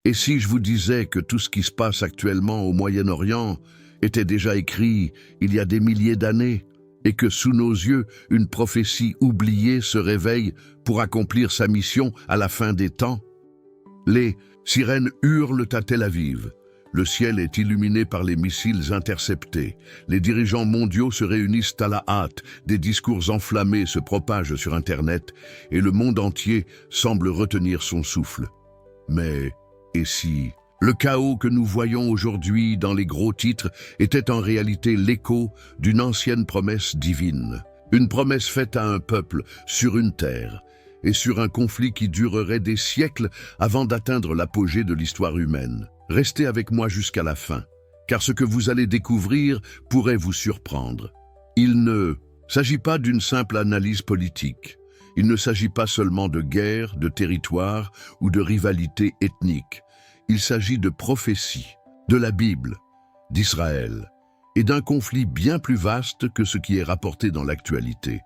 Et si je vous disais que tout ce qui se passe actuellement au Moyen-Orient était déjà écrit il y a des milliers d'années, et que sous nos yeux, une prophétie oubliée se réveille pour accomplir sa mission à la fin des temps? Les sirènes hurlent à Tel Aviv. Le ciel est illuminé par les missiles interceptés. Les dirigeants mondiaux se réunissent à la hâte. Des discours enflammés se propagent sur Internet et le monde entier semble retenir son souffle. Mais, et si le chaos que nous voyons aujourd'hui dans les gros titres était en réalité l'écho d'une ancienne promesse divine? Une promesse faite à un peuple sur une terre et sur un conflit qui durerait des siècles avant d'atteindre l'apogée de l'histoire humaine. Restez avec moi jusqu'à la fin, car ce que vous allez découvrir pourrait vous surprendre. Il ne s'agit pas d'une simple analyse politique. Il ne s'agit pas seulement de guerre, de territoire ou de rivalité ethnique. Il s'agit de prophétie, de la Bible, d'Israël, et d'un conflit bien plus vaste que ce qui est rapporté dans l'actualité.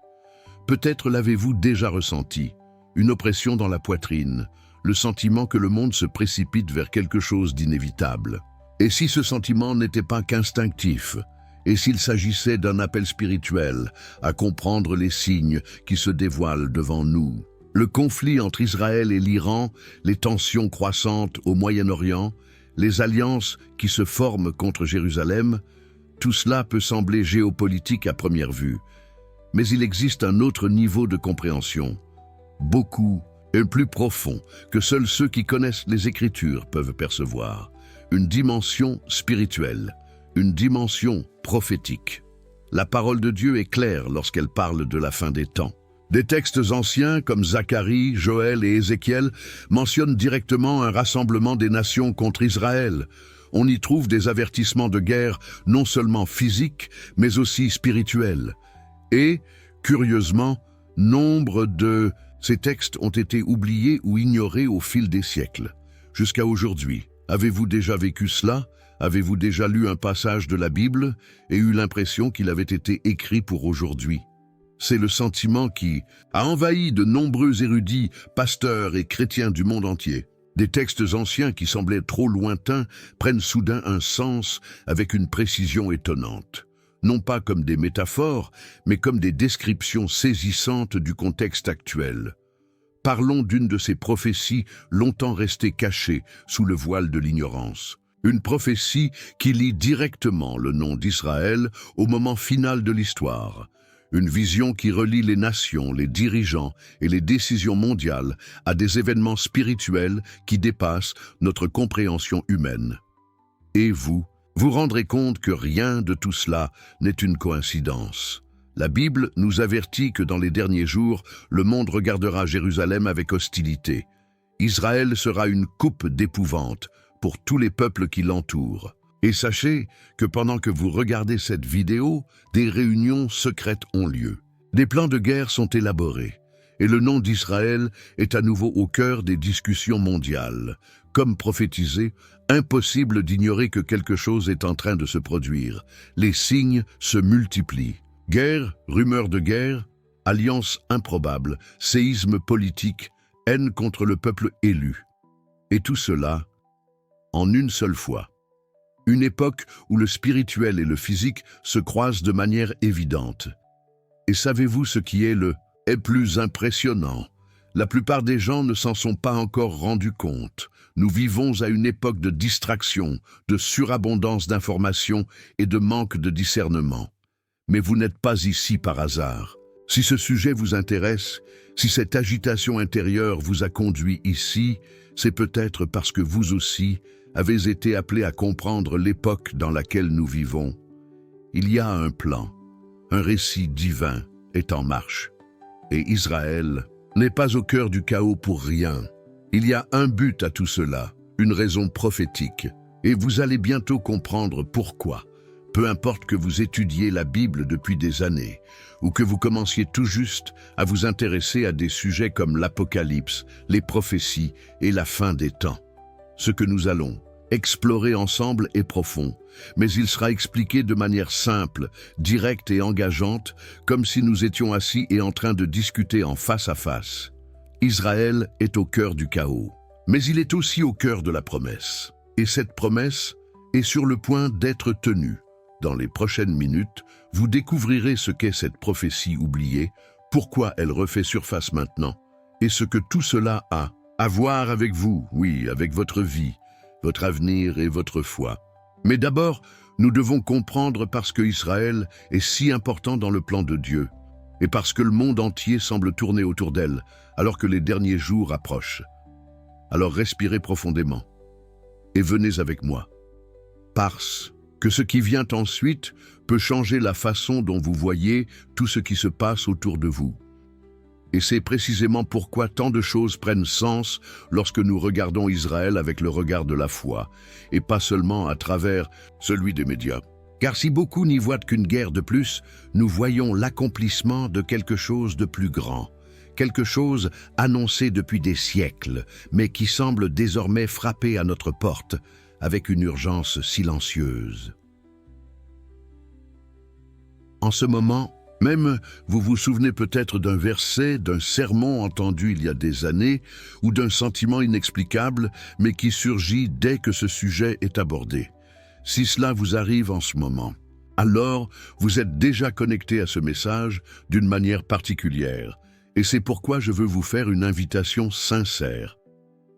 Peut-être l'avez-vous déjà ressenti, une oppression dans la poitrine, le sentiment que le monde se précipite vers quelque chose d'inévitable. Et si ce sentiment n'était pas qu'instinctif, et s'il s'agissait d'un appel spirituel à comprendre les signes qui se dévoilent devant nous? Le conflit entre Israël et l'Iran, les tensions croissantes au Moyen-Orient, les alliances qui se forment contre Jérusalem, tout cela peut sembler géopolitique à première vue. Mais il existe un autre niveau de compréhension, beaucoup et plus profond, que seuls ceux qui connaissent les Écritures peuvent percevoir. Une dimension spirituelle, une dimension prophétique. La parole de Dieu est claire lorsqu'elle parle de la fin des temps. Des textes anciens comme Zacharie, Joël et Ézéchiel mentionnent directement un rassemblement des nations contre Israël. On y trouve des avertissements de guerre non seulement physiques, mais aussi spirituels. Et, curieusement, nombre de ces textes ont été oubliés ou ignorés au fil des siècles. Jusqu'à aujourd'hui, avez-vous déjà vécu cela? Avez-vous déjà lu un passage de la Bible et eu l'impression qu'il avait été écrit pour aujourd'hui? C'est le sentiment qui a envahi de nombreux érudits, pasteurs et chrétiens du monde entier. Des textes anciens qui semblaient trop lointains prennent soudain un sens avec une précision étonnante. Non pas comme des métaphores, mais comme des descriptions saisissantes du contexte actuel. Parlons d'une de ces prophéties longtemps restées cachées sous le voile de l'ignorance. Une prophétie qui lie directement le nom d'Israël au moment final de l'histoire. Une vision qui relie les nations, les dirigeants et les décisions mondiales à des événements spirituels qui dépassent notre compréhension humaine. Et vous rendrez compte que rien de tout cela n'est une coïncidence. La Bible nous avertit que dans les derniers jours, le monde regardera Jérusalem avec hostilité. Israël sera une coupe d'épouvante pour tous les peuples qui l'entourent. Et sachez que pendant que vous regardez cette vidéo, des réunions secrètes ont lieu. Des plans de guerre sont élaborés, et le nom d'Israël est à nouveau au cœur des discussions mondiales. Comme prophétisé, impossible d'ignorer que quelque chose est en train de se produire. Les signes se multiplient. Guerre, rumeurs de guerre, alliances improbables, séisme politique, haine contre le peuple élu. Et tout cela en une seule fois. Une époque où le spirituel et le physique se croisent de manière évidente. Et savez-vous ce qui est le plus impressionnant? La plupart des gens ne s'en sont pas encore rendus compte. Nous vivons à une époque de distraction, de surabondance d'informations et de manque de discernement. Mais vous n'êtes pas ici par hasard. Si ce sujet vous intéresse, si cette agitation intérieure vous a conduit ici, c'est peut-être parce que vous aussi avez été appelés à comprendre l'époque dans laquelle nous vivons. Il y a un plan, un récit divin est en marche. Et Israël n'est pas au cœur du chaos pour rien. Il y a un but à tout cela, une raison prophétique. Et vous allez bientôt comprendre pourquoi. Peu importe que vous étudiez la Bible depuis des années, ou que vous commenciez tout juste à vous intéresser à des sujets comme l'Apocalypse, les prophéties et la fin des temps. Ce que nous allons explorer ensemble est profond, mais il sera expliqué de manière simple, directe et engageante, comme si nous étions assis et en train de discuter en face à face. Israël est au cœur du chaos. Mais il est aussi au cœur de la promesse. Et cette promesse est sur le point d'être tenue. Dans les prochaines minutes, vous découvrirez ce qu'est cette prophétie oubliée, pourquoi elle refait surface maintenant, et ce que tout cela a à voir avec vous, oui, avec votre vie, votre avenir et votre foi. Mais d'abord, nous devons comprendre parce que Israël est si important dans le plan de Dieu, et parce que le monde entier semble tourner autour d'elle, alors que les derniers jours approchent. Alors respirez profondément, et venez avec moi. Parce que ce qui vient ensuite peut changer la façon dont vous voyez tout ce qui se passe autour de vous. Et c'est précisément pourquoi tant de choses prennent sens lorsque nous regardons Israël avec le regard de la foi, et pas seulement à travers celui des médias. Car si beaucoup n'y voient qu'une guerre de plus, nous voyons l'accomplissement de quelque chose de plus grand, quelque chose annoncé depuis des siècles, mais qui semble désormais frapper à notre porte avec une urgence silencieuse. En ce moment, même, vous vous souvenez peut-être d'un verset, d'un sermon entendu il y a des années, ou d'un sentiment inexplicable, mais qui surgit dès que ce sujet est abordé. Si cela vous arrive en ce moment, alors vous êtes déjà connecté à ce message d'une manière particulière, et c'est pourquoi je veux vous faire une invitation sincère.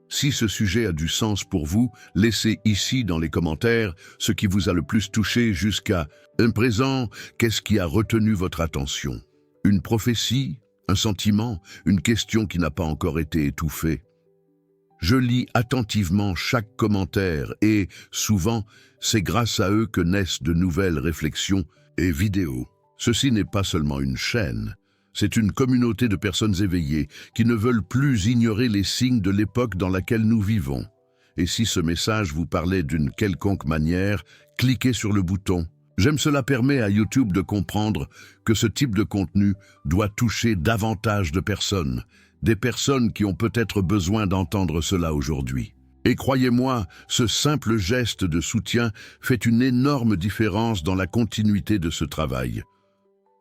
Si ce sujet a du sens pour vous, laissez ici dans les commentaires ce qui vous a le plus touché jusqu'à un présent. Qu'est-ce qui a retenu votre attention? Une prophétie? Un sentiment? Une question qui n'a pas encore été étouffée? Je lis attentivement chaque commentaire et, souvent, c'est grâce à eux que naissent de nouvelles réflexions et vidéos. Ceci n'est pas seulement une chaîne. C'est une communauté de personnes éveillées qui ne veulent plus ignorer les signes de l'époque dans laquelle nous vivons. Et si ce message vous parlait d'une quelconque manière, cliquez sur le bouton. J'aime, cela permet à YouTube de comprendre que ce type de contenu doit toucher davantage de personnes, des personnes qui ont peut-être besoin d'entendre cela aujourd'hui. Et croyez-moi, ce simple geste de soutien fait une énorme différence dans la continuité de ce travail.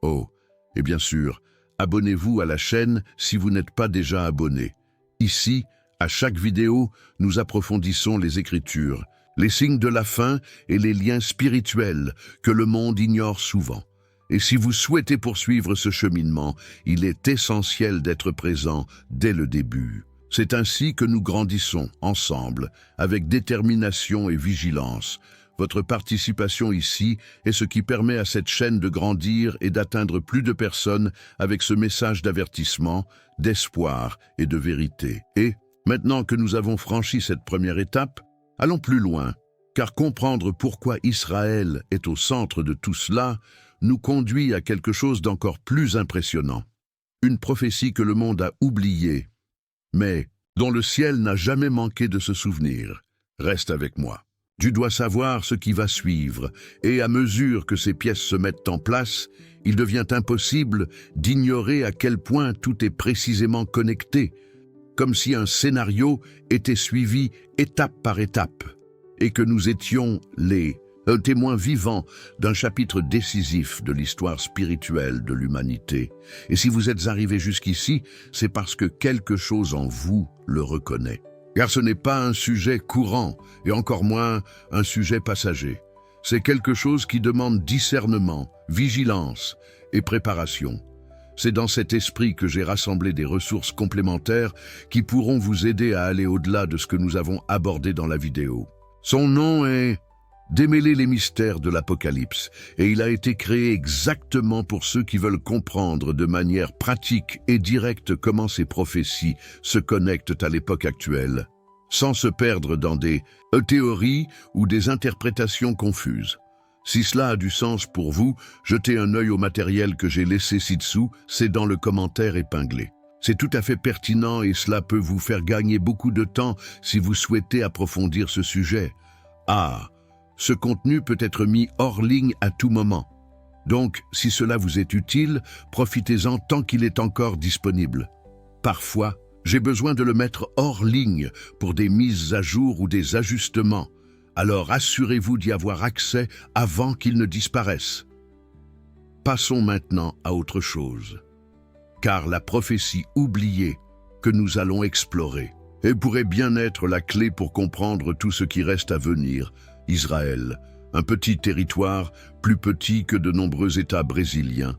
Oh, et bien sûr, abonnez-vous à la chaîne si vous n'êtes pas déjà abonné. Ici, à chaque vidéo, nous approfondissons les Écritures, les signes de la fin et les liens spirituels que le monde ignore souvent. Et si vous souhaitez poursuivre ce cheminement, il est essentiel d'être présent dès le début. C'est ainsi que nous grandissons ensemble, avec détermination et vigilance. Votre participation ici est ce qui permet à cette chaîne de grandir et d'atteindre plus de personnes avec ce message d'avertissement, d'espoir et de vérité. Et, maintenant que nous avons franchi cette première étape, allons plus loin, car comprendre pourquoi Israël est au centre de tout cela nous conduit à quelque chose d'encore plus impressionnant. Une prophétie que le monde a oubliée, mais dont le ciel n'a jamais manqué de se souvenir. Reste avec moi. Tu dois savoir ce qui va suivre, et à mesure que ces pièces se mettent en place, il devient impossible d'ignorer à quel point tout est précisément connecté, comme si un scénario était suivi étape par étape, et que nous étions un témoin vivant d'un chapitre décisif de l'histoire spirituelle de l'humanité. Et si vous êtes arrivé jusqu'ici, c'est parce que quelque chose en vous le reconnaît. Car ce n'est pas un sujet courant, et encore moins un sujet passager. C'est quelque chose qui demande discernement, vigilance et préparation. C'est dans cet esprit que j'ai rassemblé des ressources complémentaires qui pourront vous aider à aller au-delà de ce que nous avons abordé dans la vidéo. Son nom est « Démêler les mystères de l'Apocalypse » et il a été créé exactement pour ceux qui veulent comprendre de manière pratique et directe comment ces prophéties se connectent à l'époque actuelle, sans se perdre dans des théories ou des interprétations confuses. Si cela a du sens pour vous, jetez un œil au matériel que j'ai laissé ci-dessous, c'est dans le commentaire épinglé. C'est tout à fait pertinent et cela peut vous faire gagner beaucoup de temps si vous souhaitez approfondir ce sujet. Ah, ce contenu peut être mis hors ligne à tout moment. Donc, si cela vous est utile, profitez-en tant qu'il est encore disponible. Parfois, j'ai besoin de le mettre hors ligne pour des mises à jour ou des ajustements. Alors assurez-vous d'y avoir accès avant qu'il ne disparaisse. Passons maintenant à autre chose. Car la prophétie oubliée que nous allons explorer et pourrait bien être la clé pour comprendre tout ce qui reste à venir. Israël, un petit territoire, plus petit que de nombreux États brésiliens,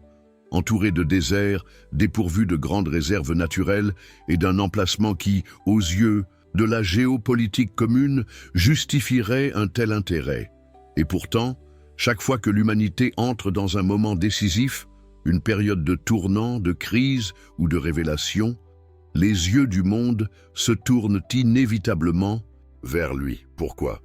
entouré de déserts, dépourvu de grandes réserves naturelles et d'un emplacement qui, aux yeux de la géopolitique commune, justifierait un tel intérêt. Et pourtant, chaque fois que l'humanité entre dans un moment décisif, une période de tournant, de crise ou de révélation, les yeux du monde se tournent inévitablement vers lui. Pourquoi?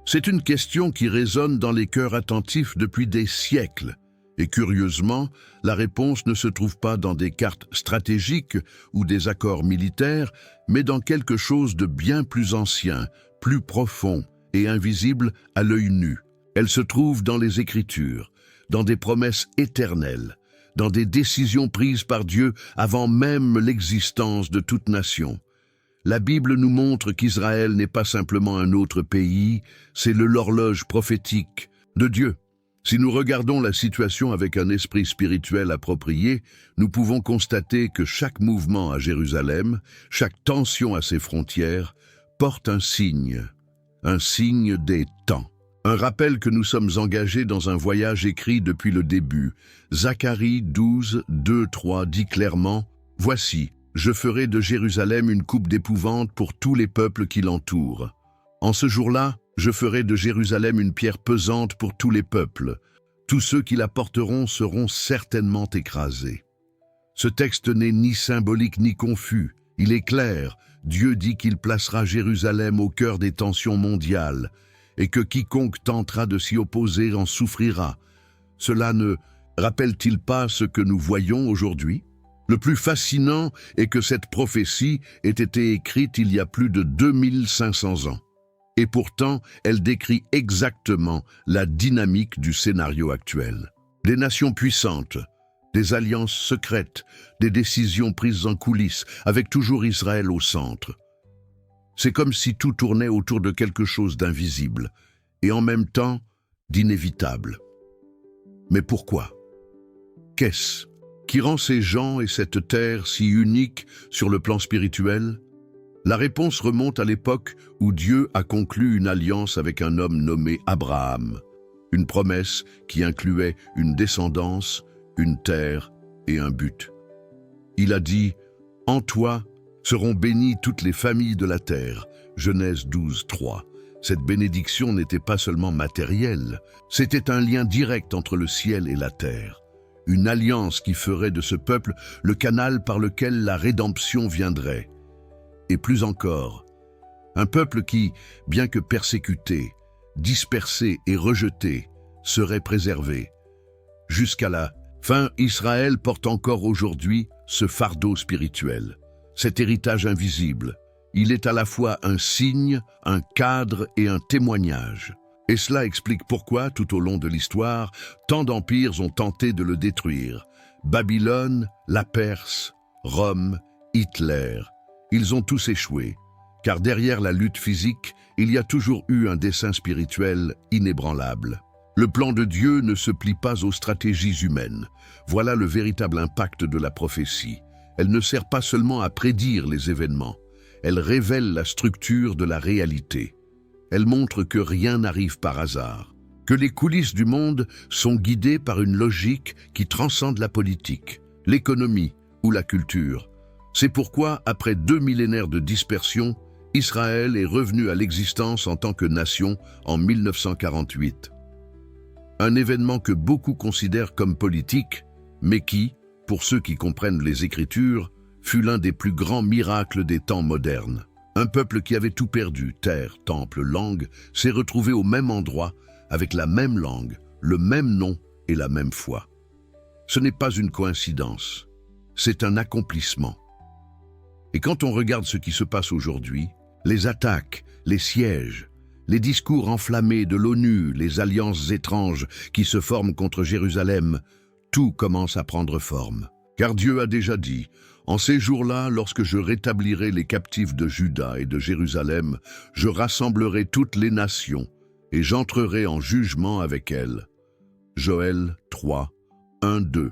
C'est une question qui résonne dans les cœurs attentifs depuis des siècles. Et curieusement, la réponse ne se trouve pas dans des cartes stratégiques ou des accords militaires, mais dans quelque chose de bien plus ancien, plus profond et invisible à l'œil nu. Elle se trouve dans les Écritures, dans des promesses éternelles, dans des décisions prises par Dieu avant même l'existence de toute nation. La Bible nous montre qu'Israël n'est pas simplement un autre pays, c'est l'horloge prophétique de Dieu. Si nous regardons la situation avec un esprit spirituel approprié, nous pouvons constater que chaque mouvement à Jérusalem, chaque tension à ses frontières, porte un signe des temps. Un rappel que nous sommes engagés dans un voyage écrit depuis le début. Zacharie 12, 2, 3 dit clairement « Voici, je ferai de Jérusalem une coupe d'épouvante pour tous les peuples qui l'entourent. En ce jour-là, je ferai de Jérusalem une pierre pesante pour tous les peuples. Tous ceux qui la porteront seront certainement écrasés. » Ce texte n'est ni symbolique ni confus. Il est clair. Dieu dit qu'il placera Jérusalem au cœur des tensions mondiales et que quiconque tentera de s'y opposer en souffrira. Cela ne rappelle-t-il pas ce que nous voyons aujourd'hui? Le plus fascinant est que cette prophétie ait été écrite il y a plus de 2500 ans. Et pourtant, elle décrit exactement la dynamique du scénario actuel. Des nations puissantes, des alliances secrètes, des décisions prises en coulisses, avec toujours Israël au centre. C'est comme si tout tournait autour de quelque chose d'invisible, et en même temps d'inévitable. Mais pourquoi? Qu'est-ce qui rend ces gens et cette terre si uniques sur le plan spirituel? La réponse remonte à l'époque où Dieu a conclu une alliance avec un homme nommé Abraham, une promesse qui incluait une descendance, une terre et un but. Il a dit « En toi seront bénies toutes les familles de la terre » Genèse 12, 3. Cette bénédiction n'était pas seulement matérielle, c'était un lien direct entre le ciel et la terre. Une alliance qui ferait de ce peuple le canal par lequel la rédemption viendrait. Et plus encore, un peuple qui, bien que persécuté, dispersé et rejeté, serait préservé. Jusqu'à la fin, Israël porte encore aujourd'hui ce fardeau spirituel, cet héritage invisible. Il est à la fois un signe, un cadre et un témoignage. Et cela explique pourquoi, tout au long de l'histoire, tant d'empires ont tenté de le détruire. Babylone, la Perse, Rome, Hitler. Ils ont tous échoué, car derrière la lutte physique, il y a toujours eu un dessein spirituel inébranlable. Le plan de Dieu ne se plie pas aux stratégies humaines. Voilà le véritable impact de la prophétie. Elle ne sert pas seulement à prédire les événements, elle révèle la structure de la réalité. Elle montre que rien n'arrive par hasard, que les coulisses du monde sont guidées par une logique qui transcende la politique, l'économie ou la culture. C'est pourquoi, après 2 millénaires de dispersion, Israël est revenu à l'existence en tant que nation en 1948. Un événement que beaucoup considèrent comme politique, mais qui, pour ceux qui comprennent les Écritures, fut l'un des plus grands miracles des temps modernes. Un peuple qui avait tout perdu, terre, temple, langue, s'est retrouvé au même endroit, avec la même langue, le même nom et la même foi. Ce n'est pas une coïncidence, c'est un accomplissement. Et quand on regarde ce qui se passe aujourd'hui, les attaques, les sièges, les discours enflammés de l'ONU, les alliances étranges qui se forment contre Jérusalem, tout commence à prendre forme. Car Dieu a déjà dit « En ces jours-là, lorsque je rétablirai les captifs de Juda et de Jérusalem, je rassemblerai toutes les nations et j'entrerai en jugement avec elles. » Joël 3, 1, 2.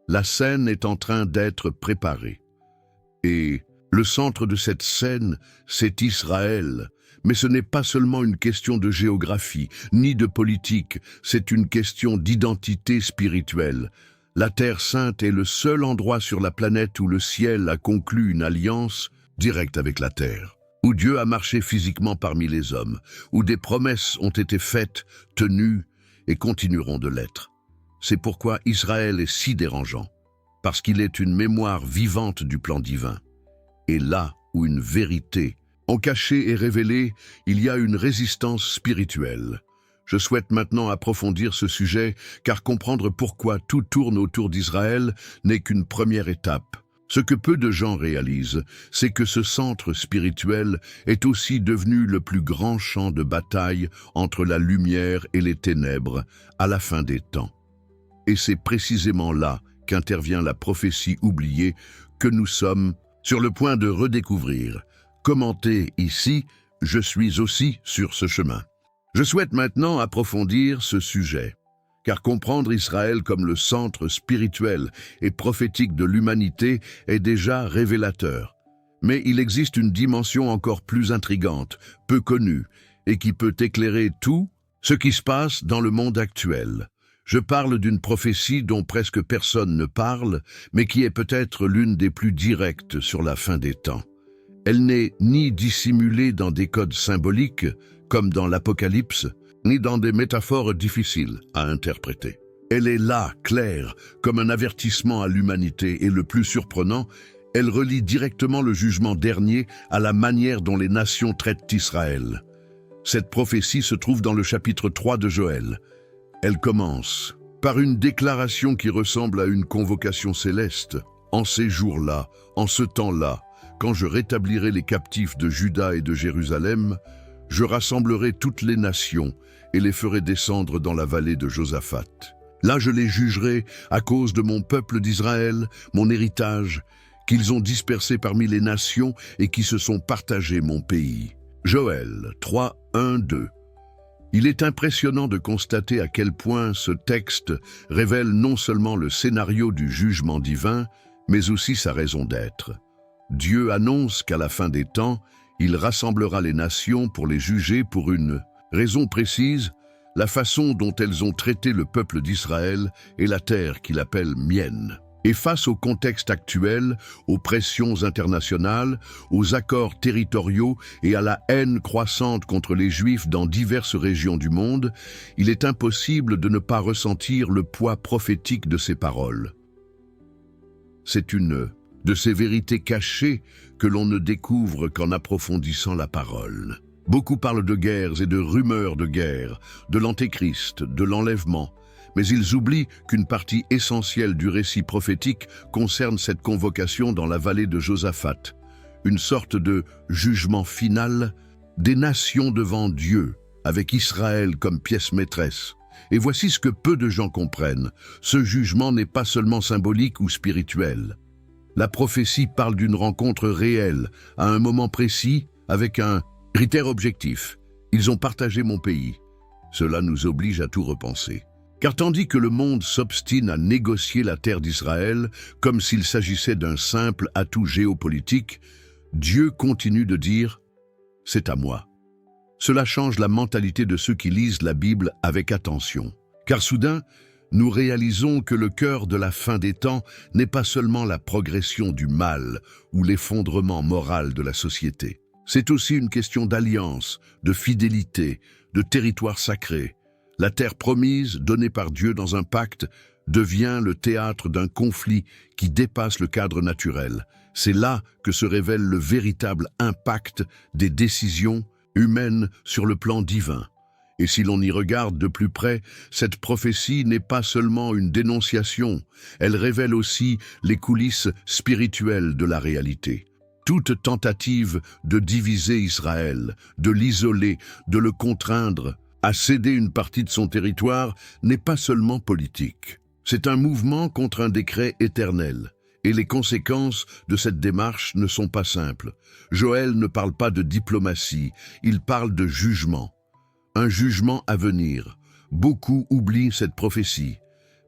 La scène est en train d'être préparée. Et Le centre de cette scène, c'est Israël. Mais ce n'est pas seulement une question de géographie, ni de politique, c'est une question d'identité spirituelle. La Terre Sainte est le seul endroit sur la planète où le ciel a conclu une alliance directe avec la Terre, où Dieu a marché physiquement parmi les hommes, où des promesses ont été faites, tenues et continueront de l'être. C'est pourquoi Israël est si dérangeant, parce qu'il est une mémoire vivante du plan divin. Et là où une vérité en cachée et révélée, il y a une résistance spirituelle. Je souhaite maintenant approfondir ce sujet, car comprendre pourquoi tout tourne autour d'Israël n'est qu'une première étape. Ce que peu de gens réalisent, c'est que ce centre spirituel est aussi devenu le plus grand champ de bataille entre la lumière et les ténèbres à la fin des temps. Et c'est précisément là qu'intervient la prophétie oubliée que nous sommes sur le point de redécouvrir. Commenté ici, je suis aussi sur ce chemin. Je souhaite maintenant approfondir ce sujet, car comprendre Israël comme le centre spirituel et prophétique de l'humanité est déjà révélateur. Mais il existe une dimension encore plus intrigante, peu connue, et qui peut éclairer tout ce qui se passe dans le monde actuel. Je parle d'une prophétie dont presque personne ne parle, mais qui est peut-être l'une des plus directes sur la fin des temps. Elle n'est ni dissimulée dans des codes symboliques, comme dans l'Apocalypse, ni dans des métaphores difficiles à interpréter. Elle est là, claire, comme un avertissement à l'humanité, et le plus surprenant, elle relie directement le jugement dernier à la manière dont les nations traitent Israël. Cette prophétie se trouve dans le chapitre 3 de Joël. Elle commence par une déclaration qui ressemble à une convocation céleste. En ces jours-là, en ce temps-là, quand je rétablirai les captifs de Juda et de Jérusalem, je rassemblerai toutes les nations et les ferai descendre dans la vallée de Josaphat. Là je les jugerai à cause de mon peuple d'Israël, mon héritage, qu'ils ont dispersé parmi les nations et qui se sont partagés mon pays. Joël 3, 1, 2. Il est impressionnant de constater à quel point ce texte révèle non seulement le scénario du jugement divin, mais aussi sa raison d'être. Dieu annonce qu'à la fin des temps, il rassemblera les nations pour les juger pour une raison précise, la façon dont elles ont traité le peuple d'Israël et la terre qu'il appelle mienne. Et face au contexte actuel, aux pressions internationales, aux accords territoriaux et à la haine croissante contre les Juifs dans diverses régions du monde, il est impossible de ne pas ressentir le poids prophétique de ces paroles. C'est une de ces vérités cachées que l'on ne découvre qu'en approfondissant la parole. Beaucoup parlent de guerres et de rumeurs de guerre, de l'antéchrist, de l'enlèvement, mais ils oublient qu'une partie essentielle du récit prophétique concerne cette convocation dans la vallée de Josaphat, une sorte de jugement final des nations devant Dieu, avec Israël comme pièce maîtresse. Et voici ce que peu de gens comprennent, ce jugement n'est pas seulement symbolique ou spirituel. La prophétie parle d'une rencontre réelle, à un moment précis, avec un critère objectif. Ils ont partagé mon pays. Cela nous oblige à tout repenser. Car tandis que le monde s'obstine à négocier la terre d'Israël comme s'il s'agissait d'un simple atout géopolitique, Dieu continue de dire « c'est à moi ». Cela change la mentalité de ceux qui lisent la Bible avec attention. Car soudain, nous réalisons que le cœur de la fin des temps n'est pas seulement la progression du mal ou l'effondrement moral de la société. C'est aussi une question d'alliance, de fidélité, de territoire sacré. La terre promise, donnée par Dieu dans un pacte, devient le théâtre d'un conflit qui dépasse le cadre naturel. C'est là que se révèle le véritable impact des décisions humaines sur le plan divin. Et si l'on y regarde de plus près, cette prophétie n'est pas seulement une dénonciation, elle révèle aussi les coulisses spirituelles de la réalité. Toute tentative de diviser Israël, de l'isoler, de le contraindre à céder une partie de son territoire n'est pas seulement politique. C'est un mouvement contre un décret éternel. Et les conséquences de cette démarche ne sont pas simples. Joël ne parle pas de diplomatie, il parle de jugement. Un jugement à venir. Beaucoup oublient cette prophétie,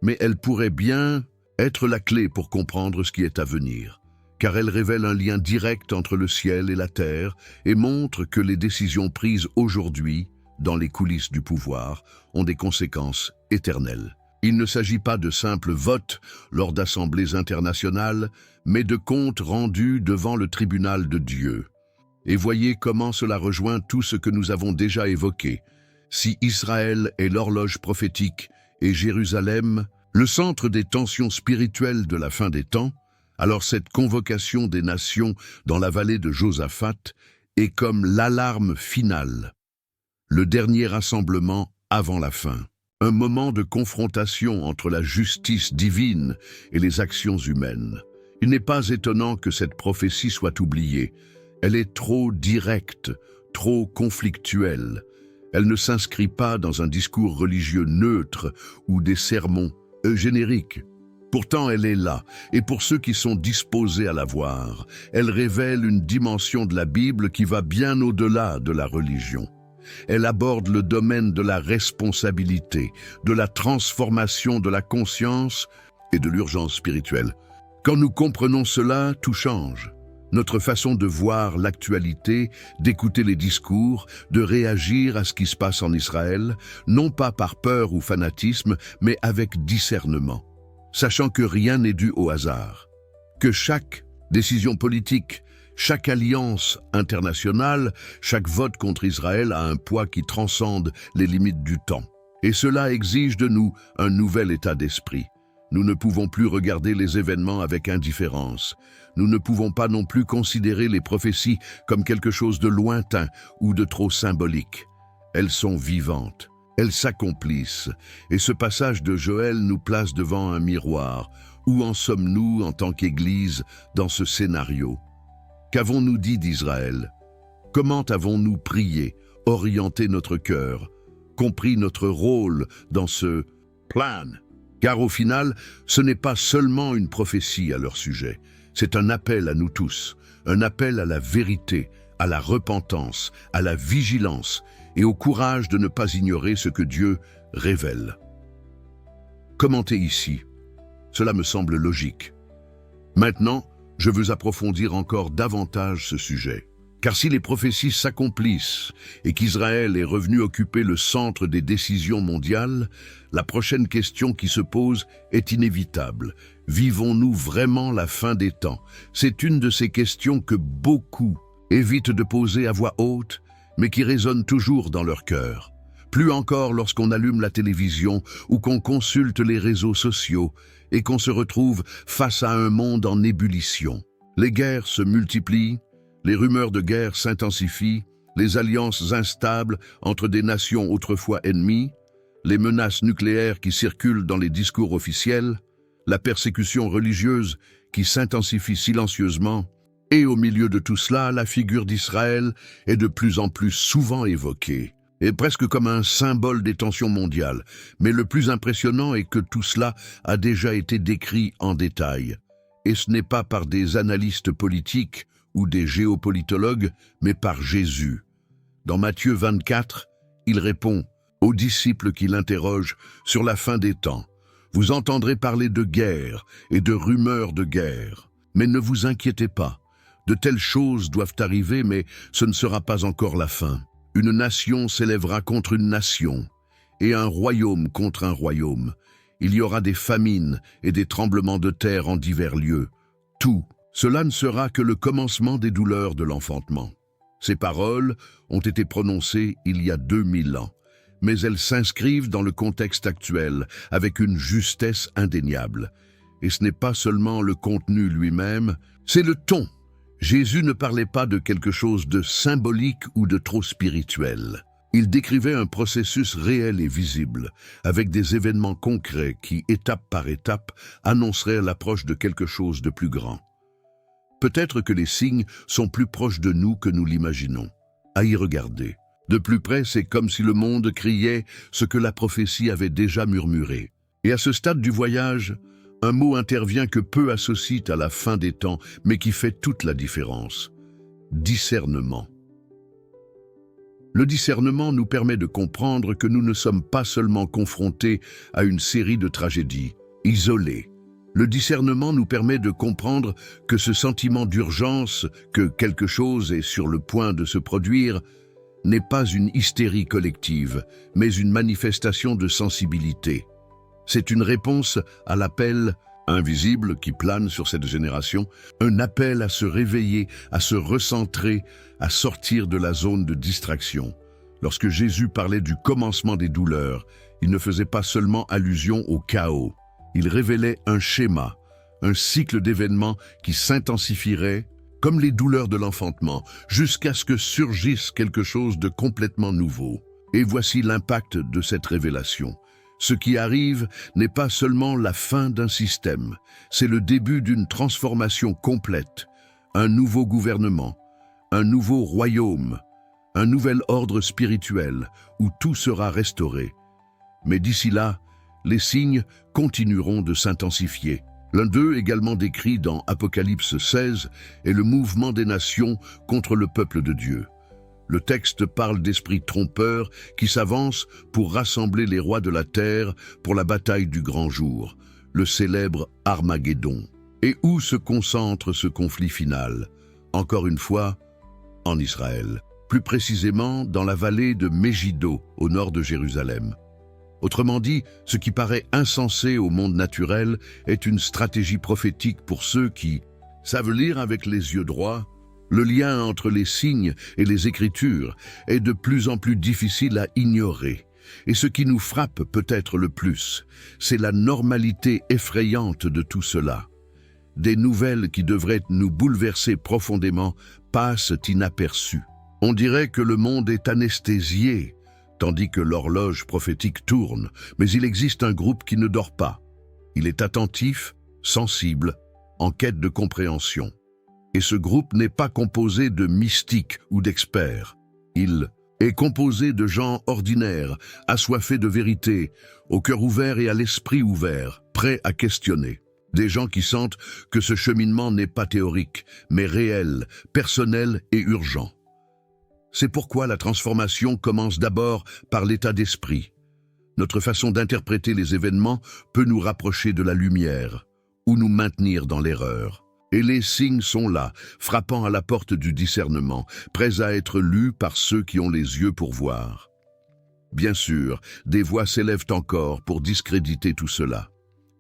mais elle pourrait bien être la clé pour comprendre ce qui est à venir. car elle révèle un lien direct entre le ciel et la terre et montre que les décisions prises aujourd'hui, dans les coulisses du pouvoir, ont des conséquences éternelles. Il ne s'agit pas de simples votes lors d'assemblées internationales, mais de comptes rendus devant le tribunal de Dieu. Et voyez comment cela rejoint tout ce que nous avons déjà évoqué. Si Israël est l'horloge prophétique et Jérusalem, le centre des tensions spirituelles de la fin des temps, alors cette convocation des nations dans la vallée de Josaphat est comme l'alarme finale, le dernier rassemblement avant la fin. Un moment de confrontation entre la justice divine et les actions humaines. Il n'est pas étonnant que cette prophétie soit oubliée. Elle est trop directe, trop conflictuelle. Elle ne s'inscrit pas dans un discours religieux neutre ou des sermons génériques. Pourtant, elle est là, et pour ceux qui sont disposés à la voir, elle révèle une dimension de la Bible qui va bien au-delà de la religion. Elle aborde le domaine de la responsabilité, de la transformation de la conscience et de l'urgence spirituelle. Quand nous comprenons cela, tout change. Notre façon de voir l'actualité, d'écouter les discours, de réagir à ce qui se passe en Israël, non pas par peur ou fanatisme, mais avec discernement, sachant que rien n'est dû au hasard, que chaque décision politique, chaque alliance internationale, chaque vote contre Israël a un poids qui transcende les limites du temps. Et cela exige de nous un nouvel état d'esprit. Nous ne pouvons plus regarder les événements avec indifférence. Nous ne pouvons pas non plus considérer les prophéties comme quelque chose de lointain ou de trop symbolique. Elles sont vivantes, elles s'accomplissent, et ce passage de Joël nous place devant un miroir. Où en sommes-nous en tant qu'Église dans ce scénario? Qu'avons-nous dit d'Israël? Comment avons-nous prié, orienté notre cœur, compris notre rôle dans ce plan? Car au final, ce n'est pas seulement une prophétie à leur sujet, c'est un appel à nous tous, un appel à la vérité, à la repentance, à la vigilance et au courage de ne pas ignorer ce que Dieu révèle. Commentez ici, cela me semble logique. Maintenant, je veux approfondir encore davantage ce sujet. Car si les prophéties s'accomplissent et qu'Israël est revenu occuper le centre des décisions mondiales, la prochaine question qui se pose est inévitable. Vivons-nous vraiment la fin des temps? C'est une de ces questions que beaucoup évitent de poser à voix haute, mais qui résonnent toujours dans leur cœur. Plus encore lorsqu'on allume la télévision ou qu'on consulte les réseaux sociaux et qu'on se retrouve face à un monde en ébullition. Les guerres se multiplient, les rumeurs de guerre s'intensifient, les alliances instables entre des nations autrefois ennemies, les menaces nucléaires qui circulent dans les discours officiels, la persécution religieuse qui s'intensifie silencieusement, et au milieu de tout cela, la figure d'Israël est de plus en plus souvent évoquée, et presque comme un symbole des tensions mondiales. Mais le plus impressionnant est que tout cela a déjà été décrit en détail. Et ce n'est pas par des analystes politiques ou des géopolitologues, mais par Jésus. Dans Matthieu 24, il répond aux disciples qui l'interrogent sur la fin des temps. Vous entendrez parler de guerre et de rumeurs de guerre. Mais ne vous inquiétez pas. De telles choses doivent arriver, mais ce ne sera pas encore la fin. Une nation s'élèvera contre une nation, et un royaume contre un royaume. Il y aura des famines et des tremblements de terre en divers lieux. Tout, cela ne sera que le commencement des douleurs de l'enfantement. Ces paroles ont été prononcées il y a 2000 ans, mais elles s'inscrivent dans le contexte actuel avec une justesse indéniable. Et ce n'est pas seulement le contenu lui-même, c'est le ton. Jésus ne parlait pas de quelque chose de symbolique ou de trop spirituel. Il décrivait un processus réel et visible, avec des événements concrets qui, étape par étape, annonceraient l'approche de quelque chose de plus grand. Peut-être que les signes sont plus proches de nous que nous l'imaginons. À y regarder. De plus près, c'est comme si le monde criait ce que la prophétie avait déjà murmuré. Et à ce stade du voyage, un mot intervient que peu associent à la fin des temps, mais qui fait toute la différence. Discernement. Le discernement nous permet de comprendre que nous ne sommes pas seulement confrontés à une série de tragédies isolées. Le discernement nous permet de comprendre que ce sentiment d'urgence, que quelque chose est sur le point de se produire, n'est pas une hystérie collective, mais une manifestation de sensibilité. C'est une réponse à l'appel invisible qui plane sur cette génération, un appel à se réveiller, à se recentrer, à sortir de la zone de distraction. Lorsque Jésus parlait du commencement des douleurs, il ne faisait pas seulement allusion au chaos. Il révélait un schéma, un cycle d'événements qui s'intensifierait, comme les douleurs de l'enfantement, jusqu'à ce que surgisse quelque chose de complètement nouveau. Et voici l'impact de cette révélation. Ce qui arrive n'est pas seulement la fin d'un système, c'est le début d'une transformation complète, un nouveau gouvernement, un nouveau royaume, un nouvel ordre spirituel où tout sera restauré. Mais d'ici là, les signes continueront de s'intensifier. L'un d'eux, également décrit dans Apocalypse 16, est le mouvement des nations contre le peuple de Dieu. Le texte parle d'esprits trompeurs qui s'avancent pour rassembler les rois de la terre pour la bataille du grand jour, le célèbre Armageddon. Et où se concentre ce conflit final? Encore une fois, en Israël, plus précisément dans la vallée de Megiddo, au nord de Jérusalem. Autrement dit, ce qui paraît insensé au monde naturel est une stratégie prophétique pour ceux qui savent lire avec les yeux droits. Le lien entre les signes et les Écritures est de plus en plus difficile à ignorer. Et ce qui nous frappe peut-être le plus, c'est la normalité effrayante de tout cela. Des nouvelles qui devraient nous bouleverser profondément passent inaperçues. On dirait que le monde est anesthésié, tandis que l'horloge prophétique tourne, mais il existe un groupe qui ne dort pas. Il est attentif, sensible, en quête de compréhension. Et ce groupe n'est pas composé de mystiques ou d'experts. Il est composé de gens ordinaires, assoiffés de vérité, au cœur ouvert et à l'esprit ouvert, prêts à questionner. Des gens qui sentent que ce cheminement n'est pas théorique, mais réel, personnel et urgent. C'est pourquoi la transformation commence d'abord par l'état d'esprit. Notre façon d'interpréter les événements peut nous rapprocher de la lumière ou nous maintenir dans l'erreur. Et les signes sont là, frappant à la porte du discernement, prêts à être lus par ceux qui ont les yeux pour voir. Bien sûr, des voix s'élèvent encore pour discréditer tout cela.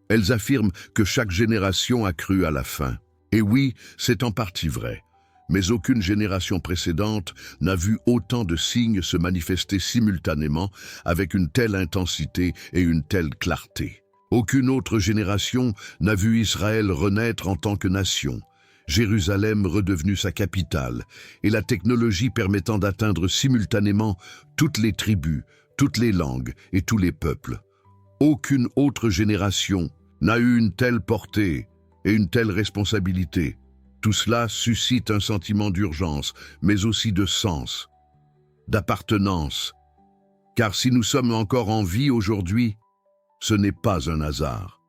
Elles affirment que chaque génération a cru à la fin. Et oui, c'est en partie vrai. Mais aucune génération précédente n'a vu autant de signes se manifester simultanément avec une telle intensité et une telle clarté. Aucune autre génération n'a vu Israël renaître en tant que nation, Jérusalem redevenue sa capitale, et la technologie permettant d'atteindre simultanément toutes les tribus, toutes les langues et tous les peuples. Aucune autre génération n'a eu une telle portée et une telle responsabilité. Tout cela suscite un sentiment d'urgence, mais aussi de sens, d'appartenance. Car si nous sommes encore en vie aujourd'hui, ce n'est pas un hasard.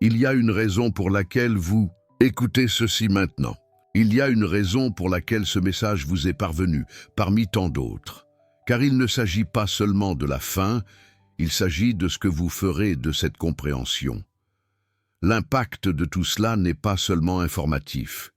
Il y a une raison pour laquelle vous écoutez ceci maintenant. Il y a une raison pour laquelle ce message vous est parvenu, parmi tant d'autres. Car il ne s'agit pas seulement de la fin, il s'agit de ce que vous ferez de cette compréhension. L'impact de tout cela n'est pas seulement informatif.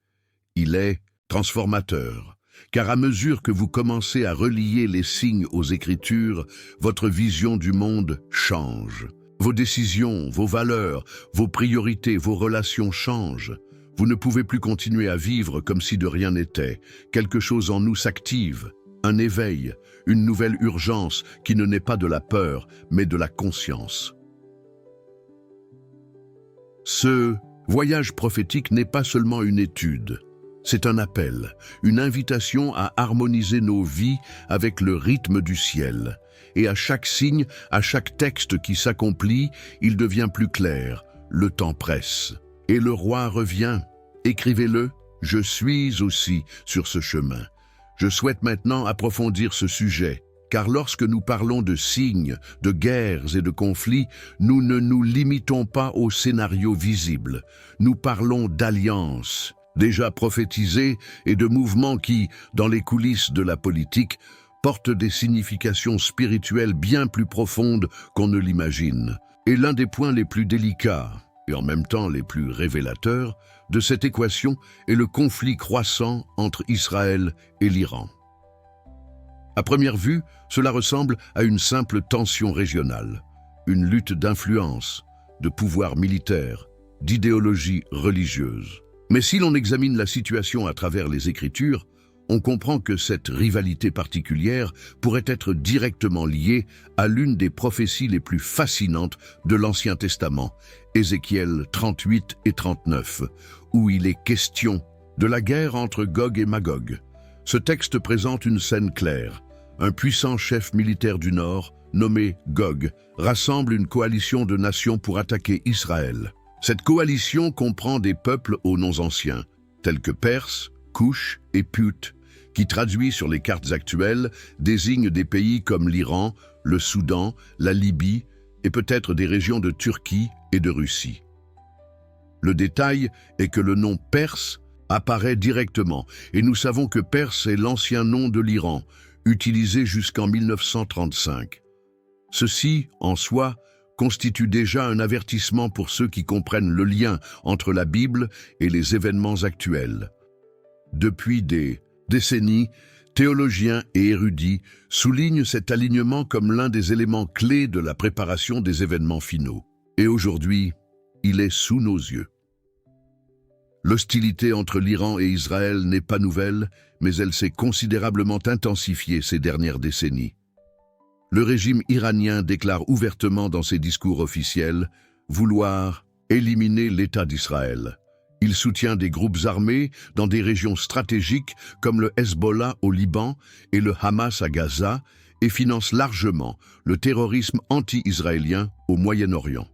Il est transformateur, car à mesure que vous commencez à relier les signes aux Écritures, votre vision du monde change. Vos décisions, vos valeurs, vos priorités, vos relations changent. Vous ne pouvez plus continuer à vivre comme si de rien n'était. Quelque chose en nous s'active, un éveil, une nouvelle urgence qui ne naît pas de la peur, mais de la conscience. Ce voyage prophétique n'est pas seulement une étude. C'est un appel, une invitation à harmoniser nos vies avec le rythme du ciel. Et à chaque signe, à chaque texte qui s'accomplit, il devient plus clair. Le temps presse. Et le roi revient. Écrivez-le, je suis aussi sur ce chemin. Je souhaite maintenant approfondir ce sujet, car lorsque nous parlons de signes, de guerres et de conflits, nous ne nous limitons pas aux scénarios visibles. Nous parlons d'alliances déjà prophétisés et de mouvements qui, dans les coulisses de la politique, portent des significations spirituelles bien plus profondes qu'on ne l'imagine. Et l'un des points les plus délicats et en même temps les plus révélateurs, de cette équation est le conflit croissant entre Israël et l'Iran. À première vue, cela ressemble à une simple tension régionale, une lutte d'influence, de pouvoir militaire, d'idéologie religieuse. Mais si l'on examine la situation à travers les Écritures, on comprend que cette rivalité particulière pourrait être directement liée à l'une des prophéties les plus fascinantes de l'Ancien Testament, Ézéchiel 38 et 39, où il est question de la guerre entre Gog et Magog. Ce texte présente une scène claire. Un puissant chef militaire du Nord, nommé Gog, rassemble une coalition de nations pour attaquer Israël. Cette coalition comprend des peuples aux noms anciens, tels que Perse, Couche et Put, qui traduit sur les cartes actuelles désignent des pays comme l'Iran, le Soudan, la Libye et peut-être des régions de Turquie et de Russie. Le détail est que le nom Perse apparaît directement et nous savons que Perse est l'ancien nom de l'Iran, utilisé jusqu'en 1935. Ceci, en soi, constitue déjà un avertissement pour ceux qui comprennent le lien entre la Bible et les événements actuels. Depuis des décennies, théologiens et érudits soulignent cet alignement comme l'un des éléments clés de la préparation des événements finaux. Et aujourd'hui, il est sous nos yeux. L'hostilité entre l'Iran et Israël n'est pas nouvelle, mais elle s'est considérablement intensifiée ces dernières décennies. Le régime iranien déclare ouvertement dans ses discours officiels vouloir éliminer l'État d'Israël. Il soutient des groupes armés dans des régions stratégiques comme le Hezbollah au Liban et le Hamas à Gaza et finance largement le terrorisme anti-israélien au Moyen-Orient.